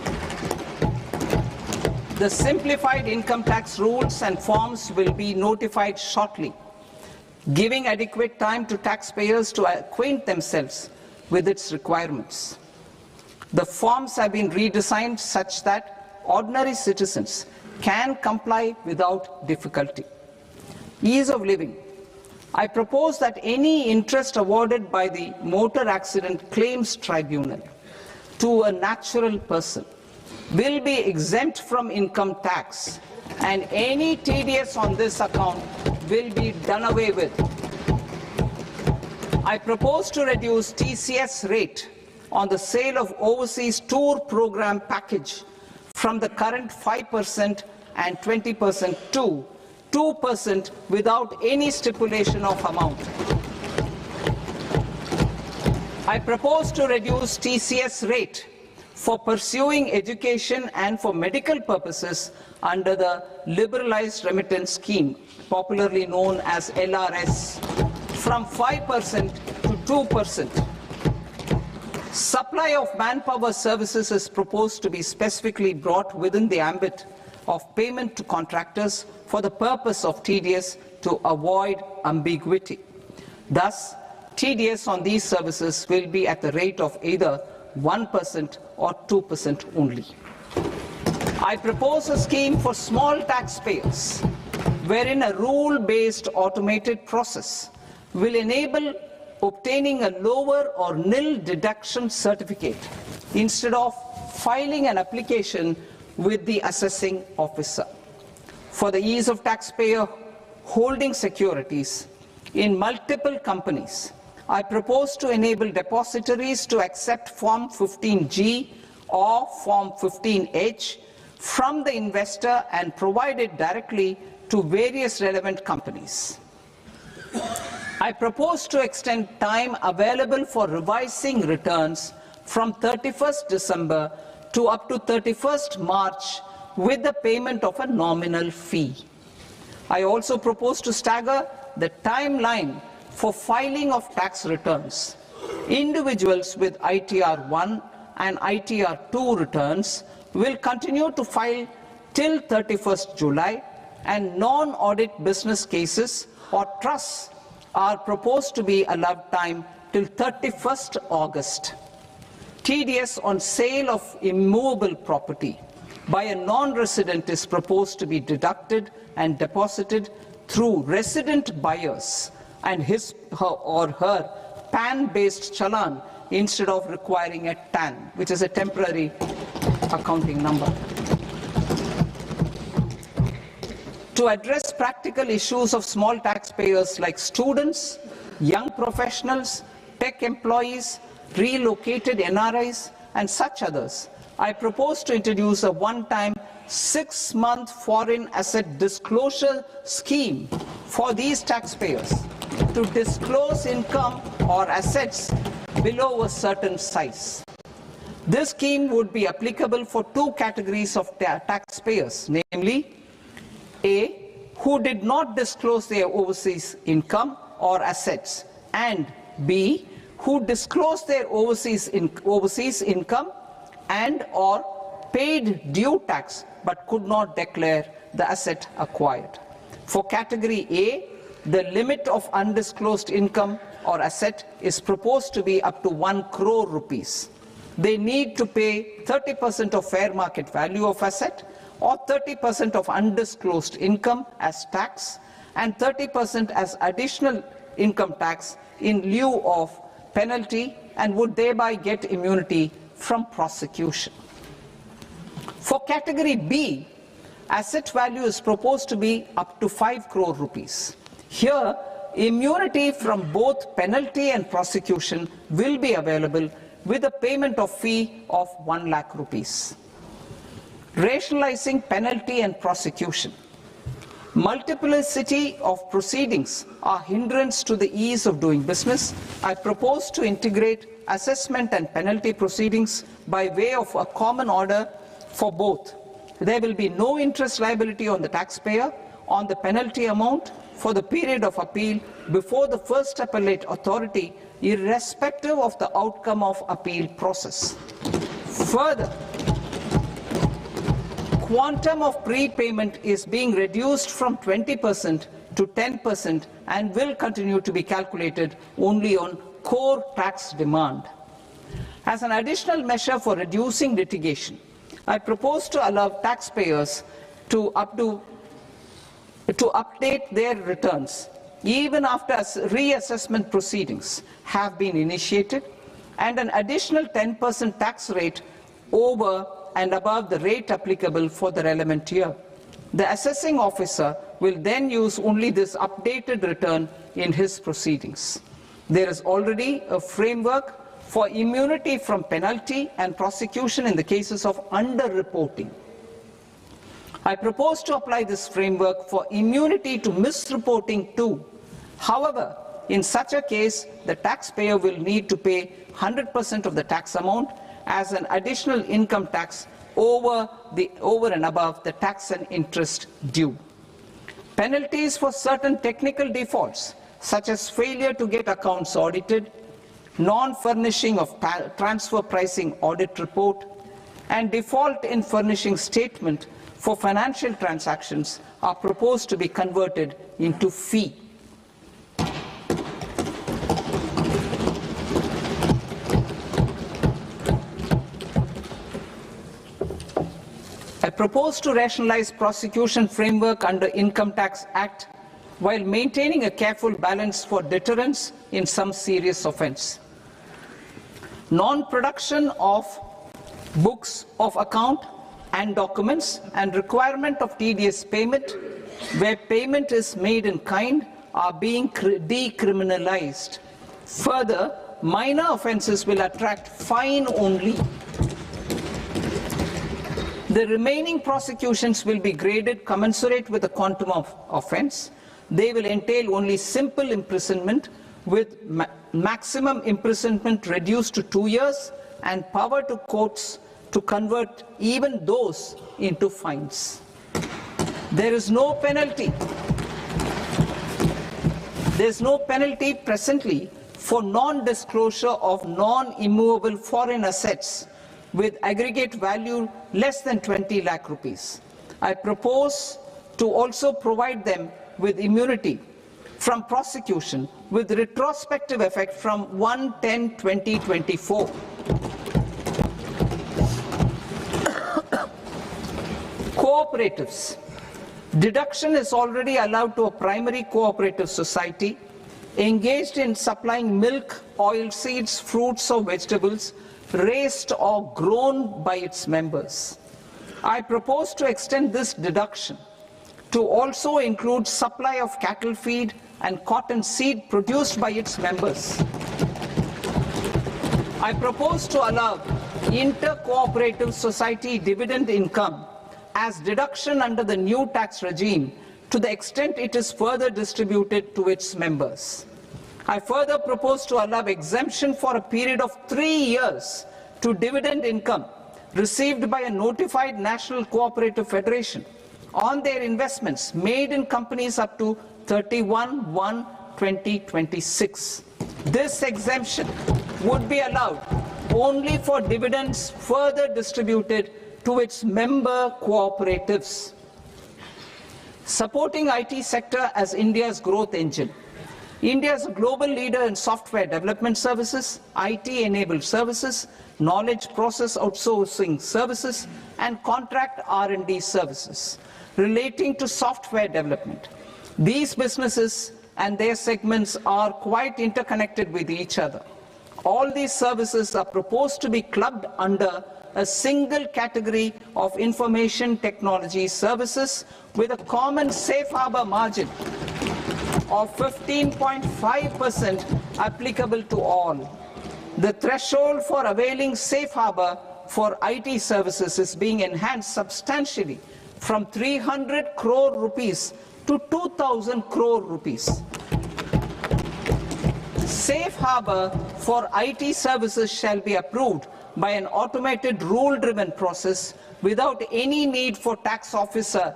Speaker 1: The simplified income tax rules and forms will be notified shortly, giving adequate time to taxpayers to acquaint themselves with its requirements. The forms have been redesigned such that ordinary citizens can comply without difficulty. Ease of living. I propose that any interest awarded by the Motor Accident Claims Tribunal to a natural person will be exempt from income tax, and any TDS on this account will be done away with. I propose to reduce TCS rate on the sale of overseas tour program package from the current 5% and 20% to 2% without any stipulation of amount. I propose to reduce TCS rate for pursuing education and for medical purposes under the Liberalized Remittance Scheme, popularly known as LRS, from 5% to 2%. Supply of manpower services is proposed to be specifically brought within the ambit of payment to contractors for the purpose of TDS to avoid ambiguity. Thus, TDS on these services will be at the rate of either 1% or 2% only. I propose a scheme for small taxpayers, wherein a rule-based automated process will enable obtaining a lower or nil deduction certificate instead of filing an application with the assessing officer. For the ease of taxpayer holding securities in multiple companies, I propose to enable depositories to accept Form 15G or Form 15H from the investor and provide it directly to various relevant companies. I propose to extend time available for revising returns from 31st December to up to 31st March with the payment of a nominal fee. I also propose to stagger the timeline for filing of tax returns. Individuals with ITR 1 and ITR 2 returns will continue to file till 31st July, and non-audit business cases or trusts are proposed to be allowed time till 31st August. TDS on sale of immovable property by a non-resident is proposed to be deducted and deposited through resident buyers and his or her PAN-based challan instead of requiring a TAN, which is a temporary accounting number. To address practical issues of small taxpayers like students, young professionals, tech employees, relocated NRIs, and such others, I propose to introduce a one-time 6-month foreign asset disclosure scheme for these taxpayers to disclose income or assets below a certain size. This scheme would be applicable for two categories of taxpayers, namely A, who did not disclose their overseas income or assets, and B, who disclosed their overseas income and or paid due tax but could not declare the asset acquired. For category A, the limit of undisclosed income or asset is proposed to be up to 1 crore rupees. They need to pay 30% of fair market value of asset or 30% of undisclosed income as tax and 30% as additional income tax in lieu of penalty and would thereby get immunity from prosecution. For category B, asset value is proposed to be up to 5 crore rupees. Here, immunity from both penalty and prosecution will be available with a payment of fee of 1 lakh rupees. Rationalizing penalty and prosecution. Multiplicity of proceedings are hindrance to the ease of doing business. I propose to integrate assessment and penalty proceedings by way of a common order for both. There will be no interest liability on the taxpayer on the penalty amount for the period of appeal before the first appellate authority, irrespective of the outcome of appeal process. Further, quantum of prepayment is being reduced from 20% to 10% and will continue to be calculated only on core tax demand. As an additional measure for reducing litigation, I propose to allow taxpayers to update their returns even after reassessment proceedings have been initiated, and an additional 10% tax rate over and above the rate applicable for the relevant year. The assessing officer will then use only this updated return in his proceedings. There is already a framework for immunity from penalty and prosecution in the cases of underreporting. I propose to apply this framework for immunity to misreporting too. However, in such a case, the taxpayer will need to pay 100% of the tax amount as an additional income tax over and above the tax and interest due. Penalties for certain technical defaults, such as failure to get accounts audited, non-furnishing of transfer pricing audit report, and default in furnishing statement for financial transactions are proposed to be converted into fee. I propose to rationalize prosecution framework under Income Tax Act while maintaining a careful balance for deterrence in some serious offence. Non-production of books of account and documents and requirement of TDS payment where payment is made in kind are being decriminalized. Further, minor offences will attract fine only. The remaining prosecutions will be graded commensurate with the quantum of offence. They will entail only simple imprisonment with maximum imprisonment reduced to 2 years and power to courts to convert even those into fines. There is no penalty. There is no penalty presently for non-disclosure of non-immovable foreign assets with aggregate value less than 20 lakh rupees. I propose to also provide them with immunity from prosecution with retrospective effect from 1/10/2024. Cooperatives. Deduction is already allowed to a primary cooperative society engaged in supplying milk, oilseeds, fruits or vegetables raised or grown by its members. I propose to extend this deduction to also include supply of cattle feed and cotton seed produced by its members. I propose to allow inter-cooperative society dividend income as deduction under the new tax regime to the extent it is further distributed to its members. I further propose to allow exemption for a period of 3 years to dividend income received by a notified national cooperative federation on their investments made in companies up to 31/1/2026. This exemption would be allowed only for dividends further distributed to its member cooperatives. Supporting IT sector as India's growth engine. India is a global leader in software development services, IT-enabled services, knowledge process outsourcing services, and contract R&D services relating to software development. These businesses and their segments are quite interconnected with each other. All these services are proposed to be clubbed under a single category of information technology services with a common safe harbor margin of 15.5% applicable to all. The threshold for availing safe harbor for IT services is being enhanced substantially from 300 crore rupees to 2,000 crore rupees. Safe harbor for IT services shall be approved by an automated rule-driven process without any need for tax officer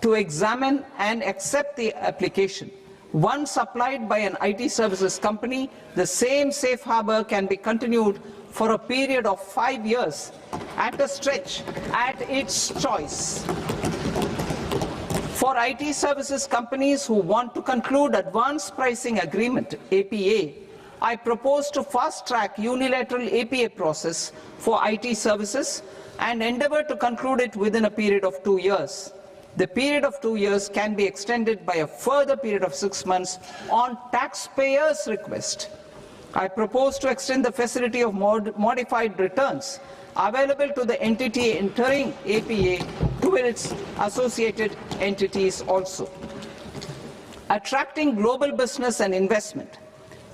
Speaker 1: to examine and accept the application. Once applied by an IT services company, the same safe harbor can be continued for a period of 5 years at a stretch at its choice. For IT services companies who want to conclude advanced pricing agreement, APA, I propose to fast-track unilateral APA process for IT services and endeavor to conclude it within a period of 2 years. The period of 2 years can be extended by a further period of 6 months on taxpayers' request. I propose to extend the facility of modified returns available to the entity entering APA to its associated entities also. Attracting global business and investment.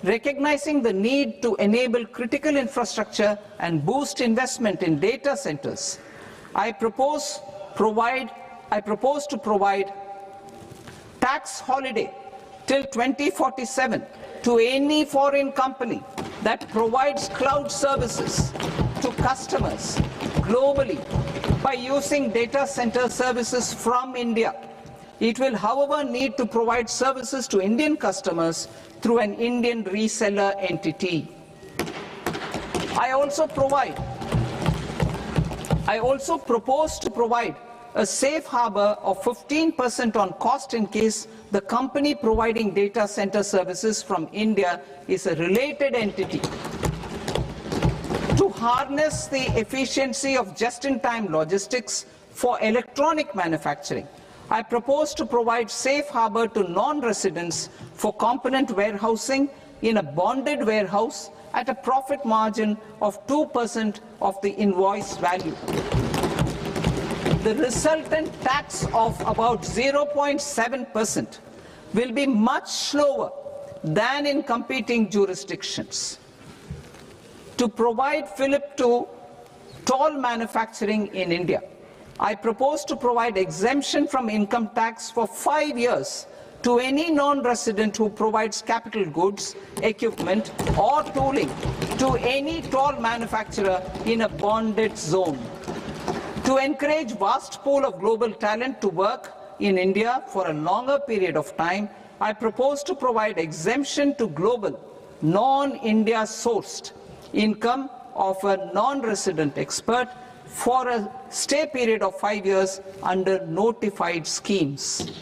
Speaker 1: Recognizing the need to enable critical infrastructure and boost investment in data centers, I propose to provide tax holiday till 2047 to any foreign company that provides cloud services to customers globally by using data center services from India. It will, however, need to provide services to Indian customers through an Indian reseller entity. I also propose to provide a safe harbor of 15% on cost in case the company providing data center services from India is a related entity. To harness the efficiency of just-in-time logistics for electronic manufacturing, I propose to provide safe harbor to non-residents for component warehousing in a bonded warehouse at a profit margin of 2% of the invoice value. The resultant tax of about 0.7% will be much lower than in competing jurisdictions. To provide fillip to toll manufacturing in India, I propose to provide exemption from income tax for 5 years to any non-resident who provides capital goods, equipment or tooling to any toll manufacturer in a bonded zone. To encourage vast pool of global talent to work in India for a longer period of time, I propose to provide exemption to global, non-India sourced income of a non-resident expert for a stay period of 5 years under notified schemes.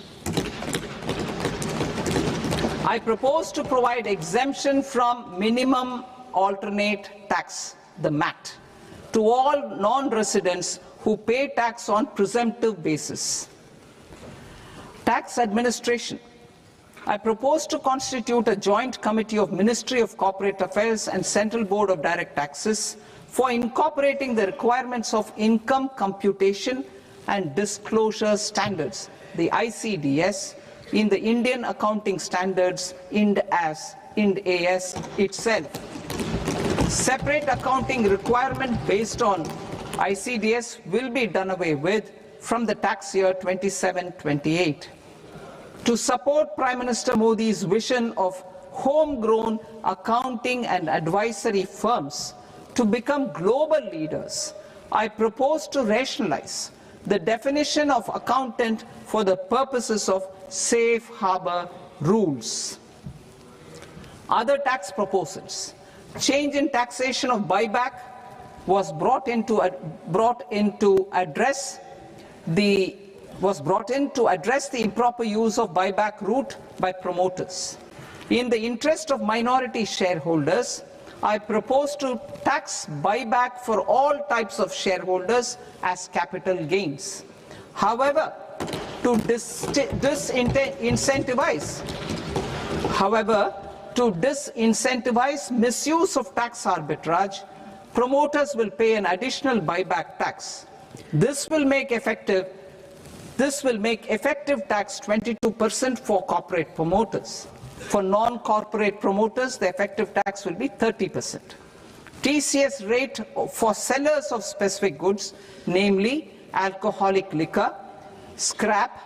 Speaker 1: I propose to provide exemption from minimum alternate tax, the MAT, to all non-residents who pay tax on presumptive basis. Tax administration. I propose to constitute a joint committee of Ministry of Corporate Affairs and Central Board of Direct Taxes for incorporating the requirements of income computation and disclosure standards, the ICDS, in the Indian Accounting Standards Ind AS itself. Separate accounting requirement based on ICDS will be done away with from the tax year 27-28. To support Prime Minister Modi's vision of homegrown accounting and advisory firms to become global leaders, I propose to rationalize the definition of accountant for the purposes of safe harbor rules. Other tax proposals. Change in taxation of buyback was brought in to address the improper use of buyback route by promoters. In the interest of minority shareholders, I propose to tax buyback for all types of shareholders as capital gains. However, to disincentivize misuse of tax arbitrage, promoters will pay an additional buyback tax. This will make effective tax 22% for corporate promoters. For non-corporate promoters, the effective tax will be 30%. TCS rate for sellers of specific goods, namely alcoholic liquor, scrap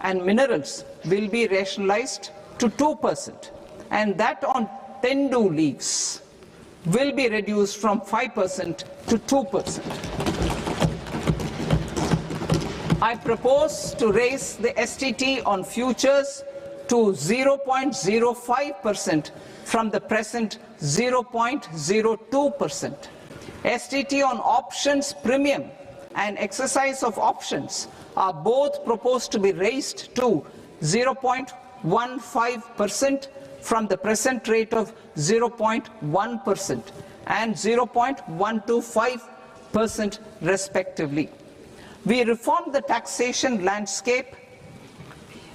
Speaker 1: and minerals, will be rationalized to 2%, and that on tendu leaves will be reduced from 5% to 2%. I propose to raise the STT on futures to 0.05% from the present 0.02%. STT on options premium and exercise of options are both proposed to be raised to 0.15% from the present rate of 0.1% and 0.125% respectively. We reformed the taxation landscape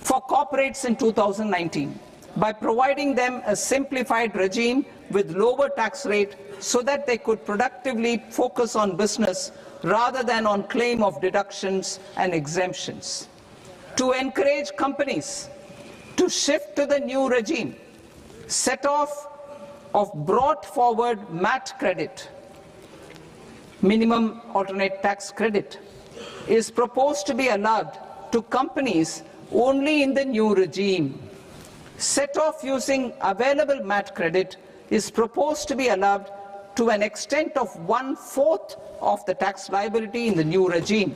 Speaker 1: for corporates in 2019 by providing them a simplified regime with lower tax rate so that they could productively focus on business rather than on claim of deductions and exemptions. To encourage companies to shift to the new regime, set off of brought forward MAT credit, minimum alternate tax credit, is proposed to be allowed to companies only in the new regime. Set off using available MAT credit is proposed to be allowed to an extent of 1/4 of the tax liability in the new regime.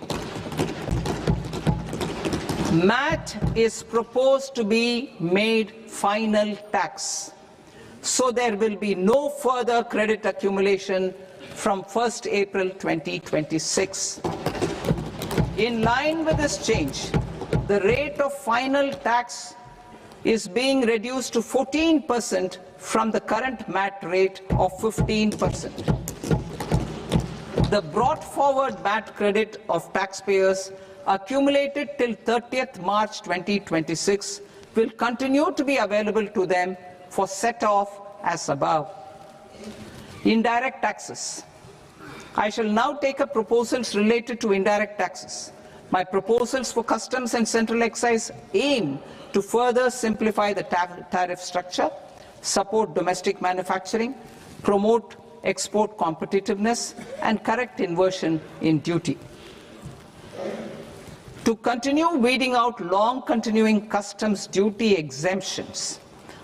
Speaker 1: MAT is proposed to be made final tax, so there will be no further credit accumulation from 1st April 2026. In line with this change, the rate of final tax is being reduced to 14% from the current MAT rate of 15%. The brought forward MAT credit of taxpayers accumulated till 30th March 2026 will continue to be available to them for set-off as above. Indirect taxes. I shall now take up proposals related to indirect taxes. My proposals for customs and central excise aim to further simplify the tariff structure, support domestic manufacturing, promote export competitiveness, and correct inversion in duty. To continue weeding out long-continuing customs duty exemptions,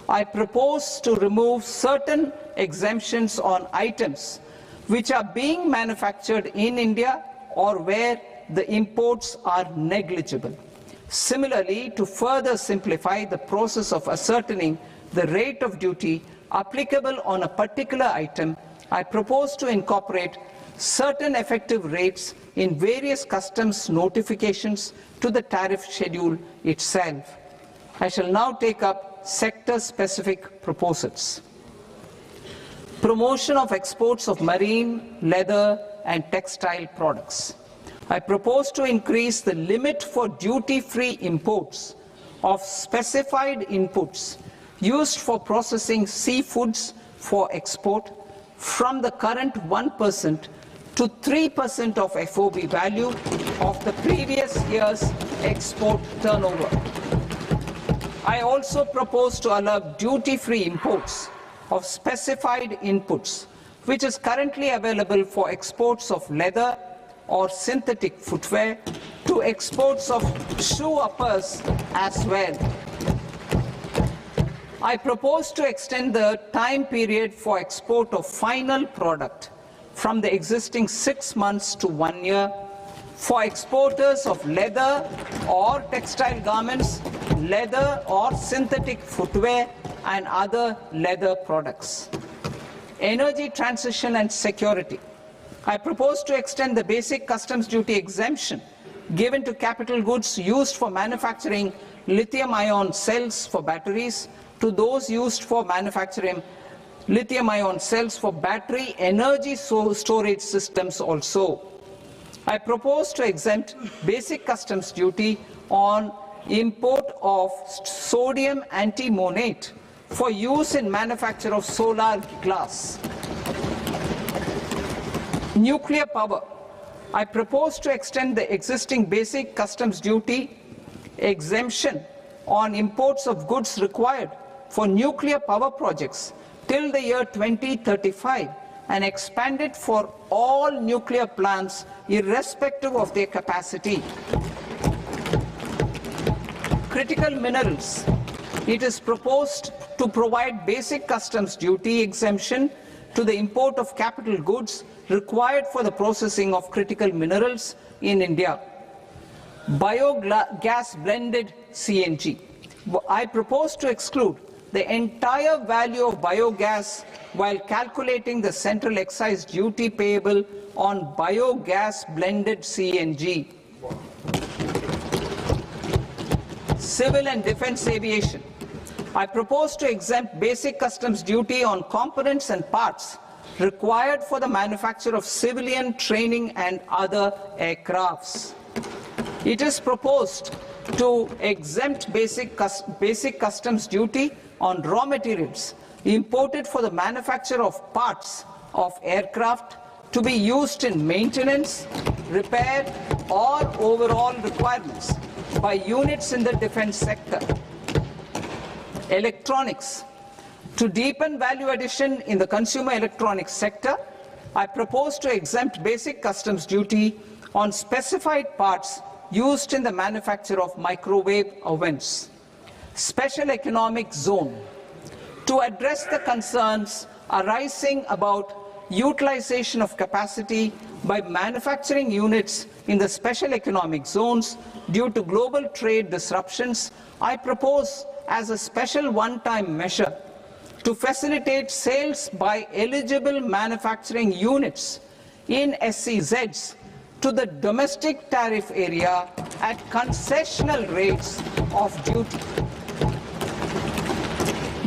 Speaker 1: I propose to remove certain exemptions on items which are being manufactured in India or where the imports are negligible. Similarly, to further simplify the process of ascertaining the rate of duty applicable on a particular item, I propose to incorporate certain effective rates in various customs notifications to the tariff schedule itself. I shall now take up sector-specific proposals. Promotion of exports of marine, leather, and textile products. I propose to increase the limit for duty-free imports of specified inputs used for processing seafoods for export from the current 1% to 3% of FOB value of the previous year's export turnover. I also propose to allow duty-free imports of specified inputs, which is currently available for exports of leather or synthetic footwear, to exports of shoe uppers as well. I propose to extend the time period for export of final product from the existing 6 months to 1 year for exporters of leather or textile garments, leather or synthetic footwear, and other leather products. Energy transition and security. I propose to extend the basic customs duty exemption given to capital goods used for manufacturing lithium-ion cells for batteries to those used for manufacturing lithium-ion cells for battery energy storage systems also. I propose to exempt basic customs duty on import of sodium antimonate for use in manufacture of solar glass. Nuclear power. I propose to extend the existing basic customs duty exemption on imports of goods required for nuclear power projects till the year 2035 and expand it for all nuclear plants irrespective of their capacity. Critical minerals. It is proposed to provide basic customs duty exemption to the import of capital goods required for the processing of critical minerals in India. Biogas blended CNG. I propose to exclude the entire value of biogas while calculating the central excise duty payable on biogas blended CNG. Civil and defense aviation. I propose to exempt basic customs duty on components and parts required for the manufacture of civilian training and other aircrafts. It is proposed to exempt basic customs duty on raw materials imported for the manufacture of parts of aircraft to be used in maintenance, repair, or overall requirements by units in the defense sector. Electronics. To deepen value addition in the consumer electronics sector, I propose to exempt basic customs duty on specified parts used in the manufacture of microwave ovens. Special economic zone. To address the concerns arising about utilization of capacity by manufacturing units in the special economic zones due to global trade disruptions, I propose as a special one-time measure to facilitate sales by eligible manufacturing units in SEZs to the domestic tariff area at concessional rates of duty.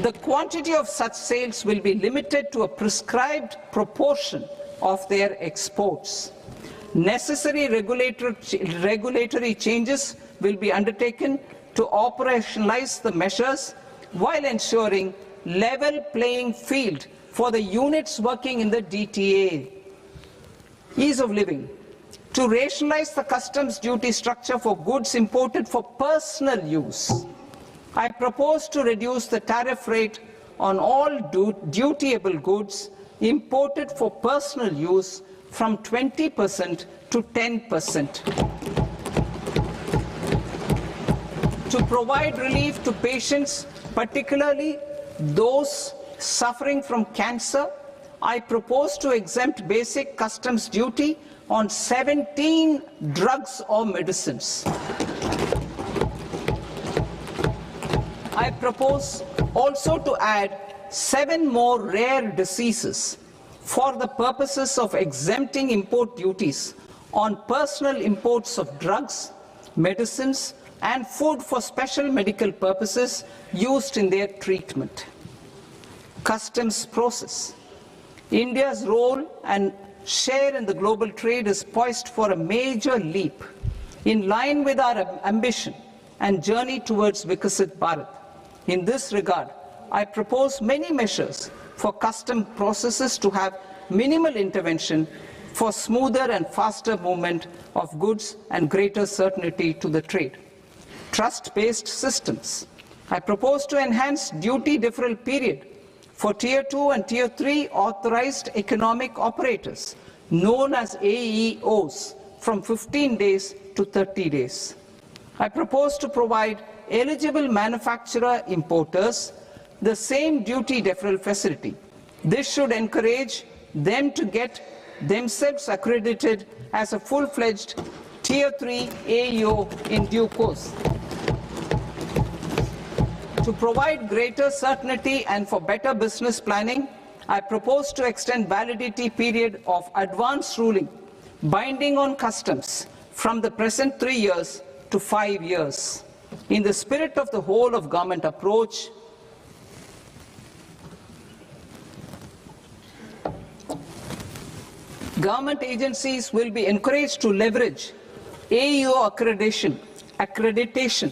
Speaker 1: The quantity of such sales will be limited to a prescribed proportion of their exports. Necessary regulatory changes will be undertaken to operationalize the measures while ensuring level playing field for the units working in the DTA. Ease of living. To rationalize the customs duty structure for goods imported for personal use, I propose to reduce the tariff rate on all dutiable goods imported for personal use from 20% to 10%. To provide relief to patients, particularly those suffering from cancer, I propose to exempt basic customs duty on 17 drugs or medicines. I propose also to add 7 more rare diseases for the purposes of exempting import duties on personal imports of drugs, medicines, and food for special medical purposes used in their treatment. Customs process. India's role and share in the global trade is poised for a major leap in line with our ambition and journey towards Vikasit Bharat. In this regard, I propose many measures for custom processes to have minimal intervention for smoother and faster movement of goods and greater certainty to the trade. Trust-based systems. I propose to enhance duty deferral period for Tier 2 and Tier 3 authorized economic operators, known as AEOs, from 15 days to 30 days. I propose to provide eligible manufacturer importers the same duty deferral facility. This should encourage them to get themselves accredited as a full-fledged Tier 3 AEO in due course. To provide greater certainty and for better business planning, I propose to extend validity period of advance ruling binding on customs from the present 3 years to 5 years. In the spirit of the whole of government approach, government agencies will be encouraged to leverage AEO accreditation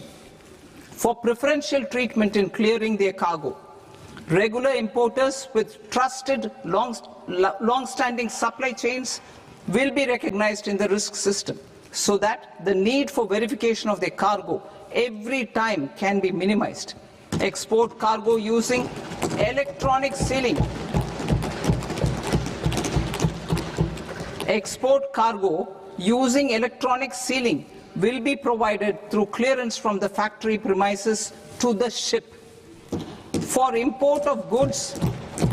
Speaker 1: for preferential treatment in clearing their cargo. Regular importers with trusted long-standing supply chains will be recognized in the risk system so that the need for verification of their cargo every time can be minimized. Export cargo using electronic sealing. Export cargo using electronic sealing will be provided through clearance from the factory premises to the ship. For import of goods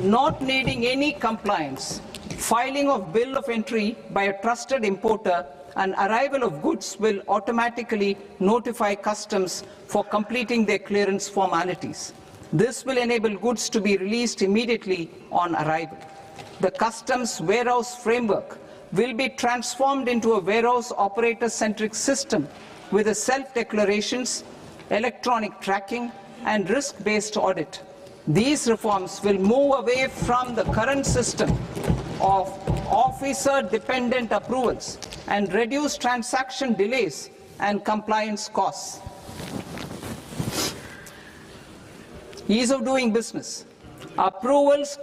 Speaker 1: not needing any compliance, filing of bill of entry by a trusted importer and arrival of goods will automatically notify customs for completing their clearance formalities. This will enable goods to be released immediately on arrival. The customs warehouse framework will be transformed into a warehouse operator-centric system with a self-declarations, electronic tracking, and risk-based audit. These reforms will move away from the current system of officer-dependent approvals and reduce transaction delays and compliance costs. Ease of doing business. Approvals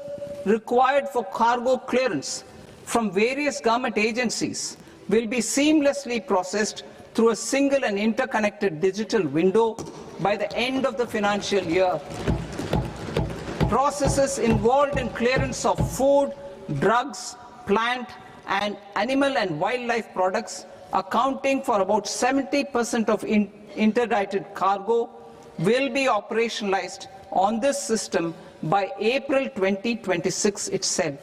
Speaker 1: required for cargo clearance from various government agencies will be seamlessly processed through a single and interconnected digital window by the end of the financial year. Processes involved in clearance of food, drugs, plant, and animal and wildlife products, accounting for about 70% of interdicted cargo, will be operationalized on this system by April 2026 itself.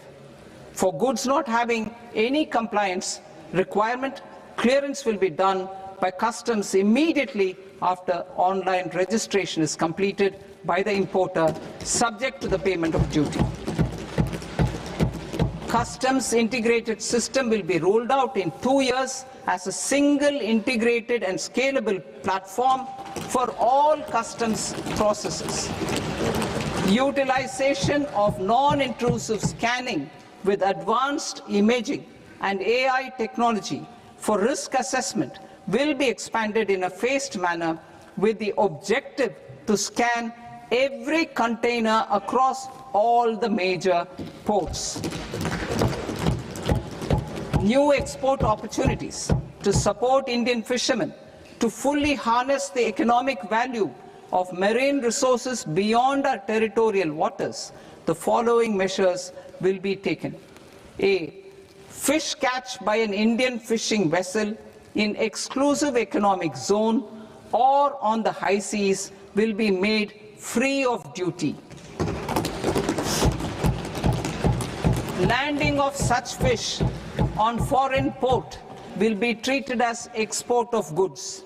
Speaker 1: For goods not having any compliance requirement, clearance will be done by customs immediately after online registration is completed by the importer, subject to the payment of duty. Customs integrated system will be rolled out in 2 years as a single integrated and scalable platform for all customs processes. Utilization of non-intrusive scanning with advanced imaging and AI technology for risk assessment will be expanded in a phased manner with the objective to scan every container across all the major ports. New export opportunities to support Indian fishermen to fully harness the economic value of marine resources beyond our territorial waters. The following measures will be taken. A. Fish catch by an Indian fishing vessel in exclusive economic zone or on the high seas will be made free of duty. Landing of such fish on foreign port will be treated as export of goods.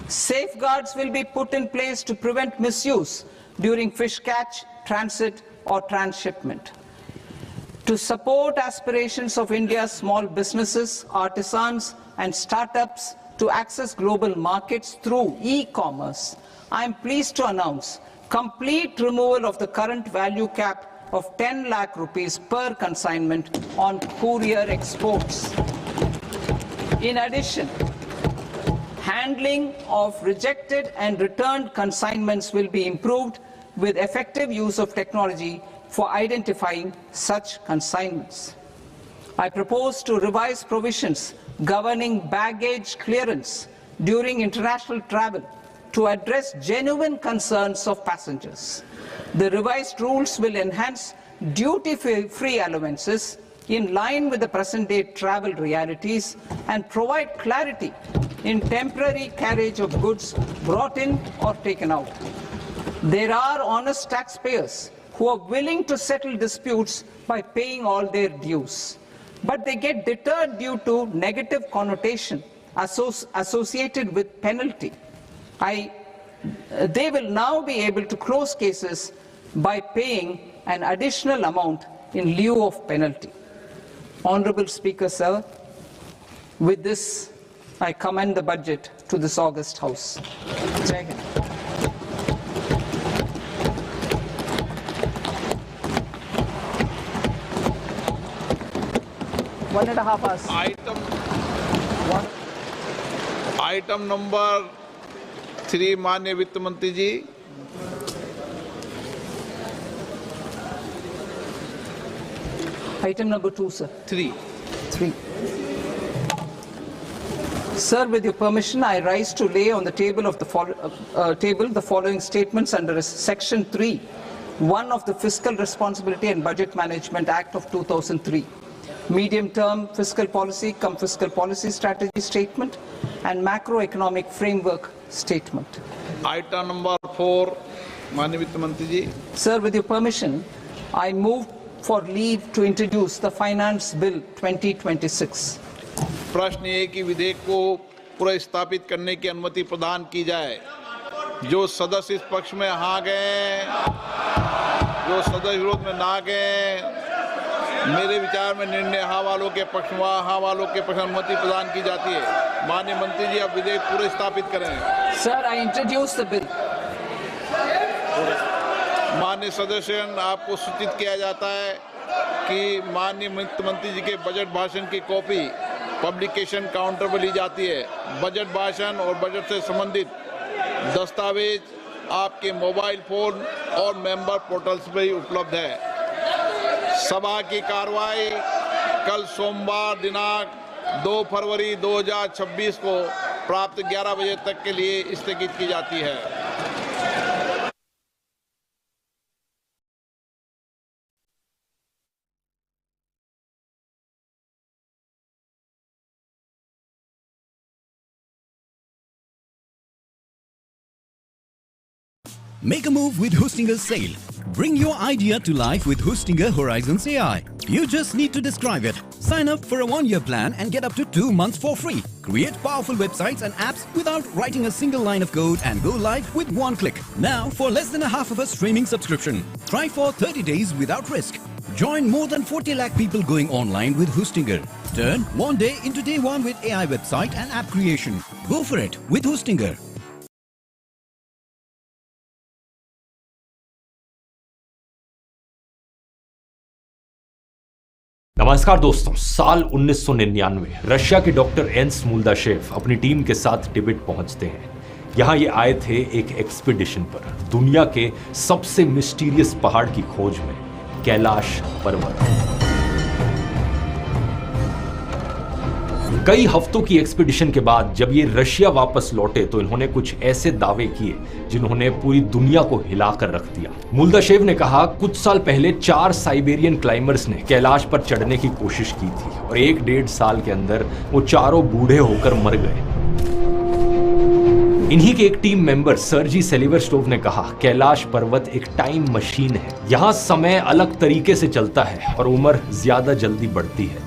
Speaker 1: Safeguards will be put in place to prevent misuse during fish catch, transit, or transshipment. To support aspirations of India's small businesses, artisans, and startups to access global markets through e-commerce, I am pleased to announce complete removal of the current value cap of 10 lakh rupees per consignment on courier exports. In addition, handling of rejected and returned consignments will be improved with effective use of technology for identifying such consignments. I propose to revise provisions governing baggage clearance during international travel to address genuine concerns of passengers. The revised rules will enhance duty-free allowances in line with the present-day travel realities and provide clarity in temporary carriage of goods brought in or taken out. There are honest taxpayers who are willing to settle disputes by paying all their dues, but they get deterred due to negative connotation associated with penalty. They will now be able to close cases by paying an additional amount in lieu of penalty. Honorable Speaker, sir, with this, I commend the budget to this august House. Jai Hind. One and a half hours.
Speaker 2: Item number 3 माननीय वित्त मंत्री जी।
Speaker 1: Item number 2, sir.
Speaker 2: 3.
Speaker 1: Sir, with your permission, I rise to lay on the table of the following statements under Section 3, 1 of the Fiscal Responsibility and Budget Management Act of 2003. Medium-term fiscal policy, fiscal policy strategy statement, and macroeconomic framework statement.
Speaker 2: Item number 4 माननीय वित्त मंत्री जी।
Speaker 1: Sir, with your permission, I move for leave to introduce the Finance Bill 2026.
Speaker 2: प्रश्न ये कि विधेयक को पुनर्स्थापित करने की अनुमति प्रदान की जाए। जो सदस्य इस पक्ष में हाँ गए, जो सदस्य विरोध में ना गए, मेरे विचार में निर्णय हाँ वालों के पक्ष में, हाँ वालों के पक्ष में अनुमति प्रदान की जाती है। माननीय मंत्री जी, अब विधेयक पूरे स्थापित करें।
Speaker 1: Sir, I introduce the bill.
Speaker 2: माननीय सदस्यगण, आपको सूचित किया जाता है कि माननीय वित्त मंत्री जी के बजट भाषण की कॉपी पब्लिकेशन काउंटर पर ली जाती है। बजट भाषण और बजट से संबंधित दस्तावेज आपके मोबाइल फोन और मेंबर पोर्टल्स पर ही उपलब्ध है। सभा की कार्रवाई कल सोमवार दिनांक 2 फरवरी 2026 को प्राप्त 11 बजे तक के लिए स्थगित की जाती है।
Speaker 3: Make a move with Hostinger's sale. Bring your idea to life with Hostinger Horizons AI. You just need to describe it. Sign up for a 1-year plan and get up to 2 months for free. Create powerful websites and apps without writing a single line of code and go live with 1 click. Now for less than a half of a streaming subscription. Try for 30 days without risk. Join more than 40 lakh people going online with Hostinger. Turn one day into day one with AI website and app creation. Go for it with Hostinger.
Speaker 4: नमस्कार दोस्तों, साल 1999 Russia के doctor एंस मुल्दाशेव अपनी team के साथ तिब्बत पहुंचते हैं। यहाँ ये आए थे एक एक्सपीडिशन पर, दुनिया के सबसे मिस्टीरियस पहाड़ की खोज में, कैलाश पर्वत। कई हफ्तों की एक्सपीडिशन के बाद जब ये रशिया वापस लौटे तो इन्होंने कुछ ऐसे दावे किए जिन्होंने पूरी दुनिया को हिलाकर रख दिया। मुल्दाशेव ने कहा, कुछ साल पहले 4 साइबेरियन क्लाइंबर्स ने कैलाश पर चढ़ने की कोशिश की थी और 1-1.5 साल के अंदर वो चारों बूढ़े होकर मर गए। इन्हीं के एक टीम मेंबर सर्जी सेलिवरस्टोव ने कहा, कैलाश पर्वत एक टाइम मशीन है। यहाँ समय अलग तरीके से चलता है और उम्र ज्यादा जल्दी बढ़ती है।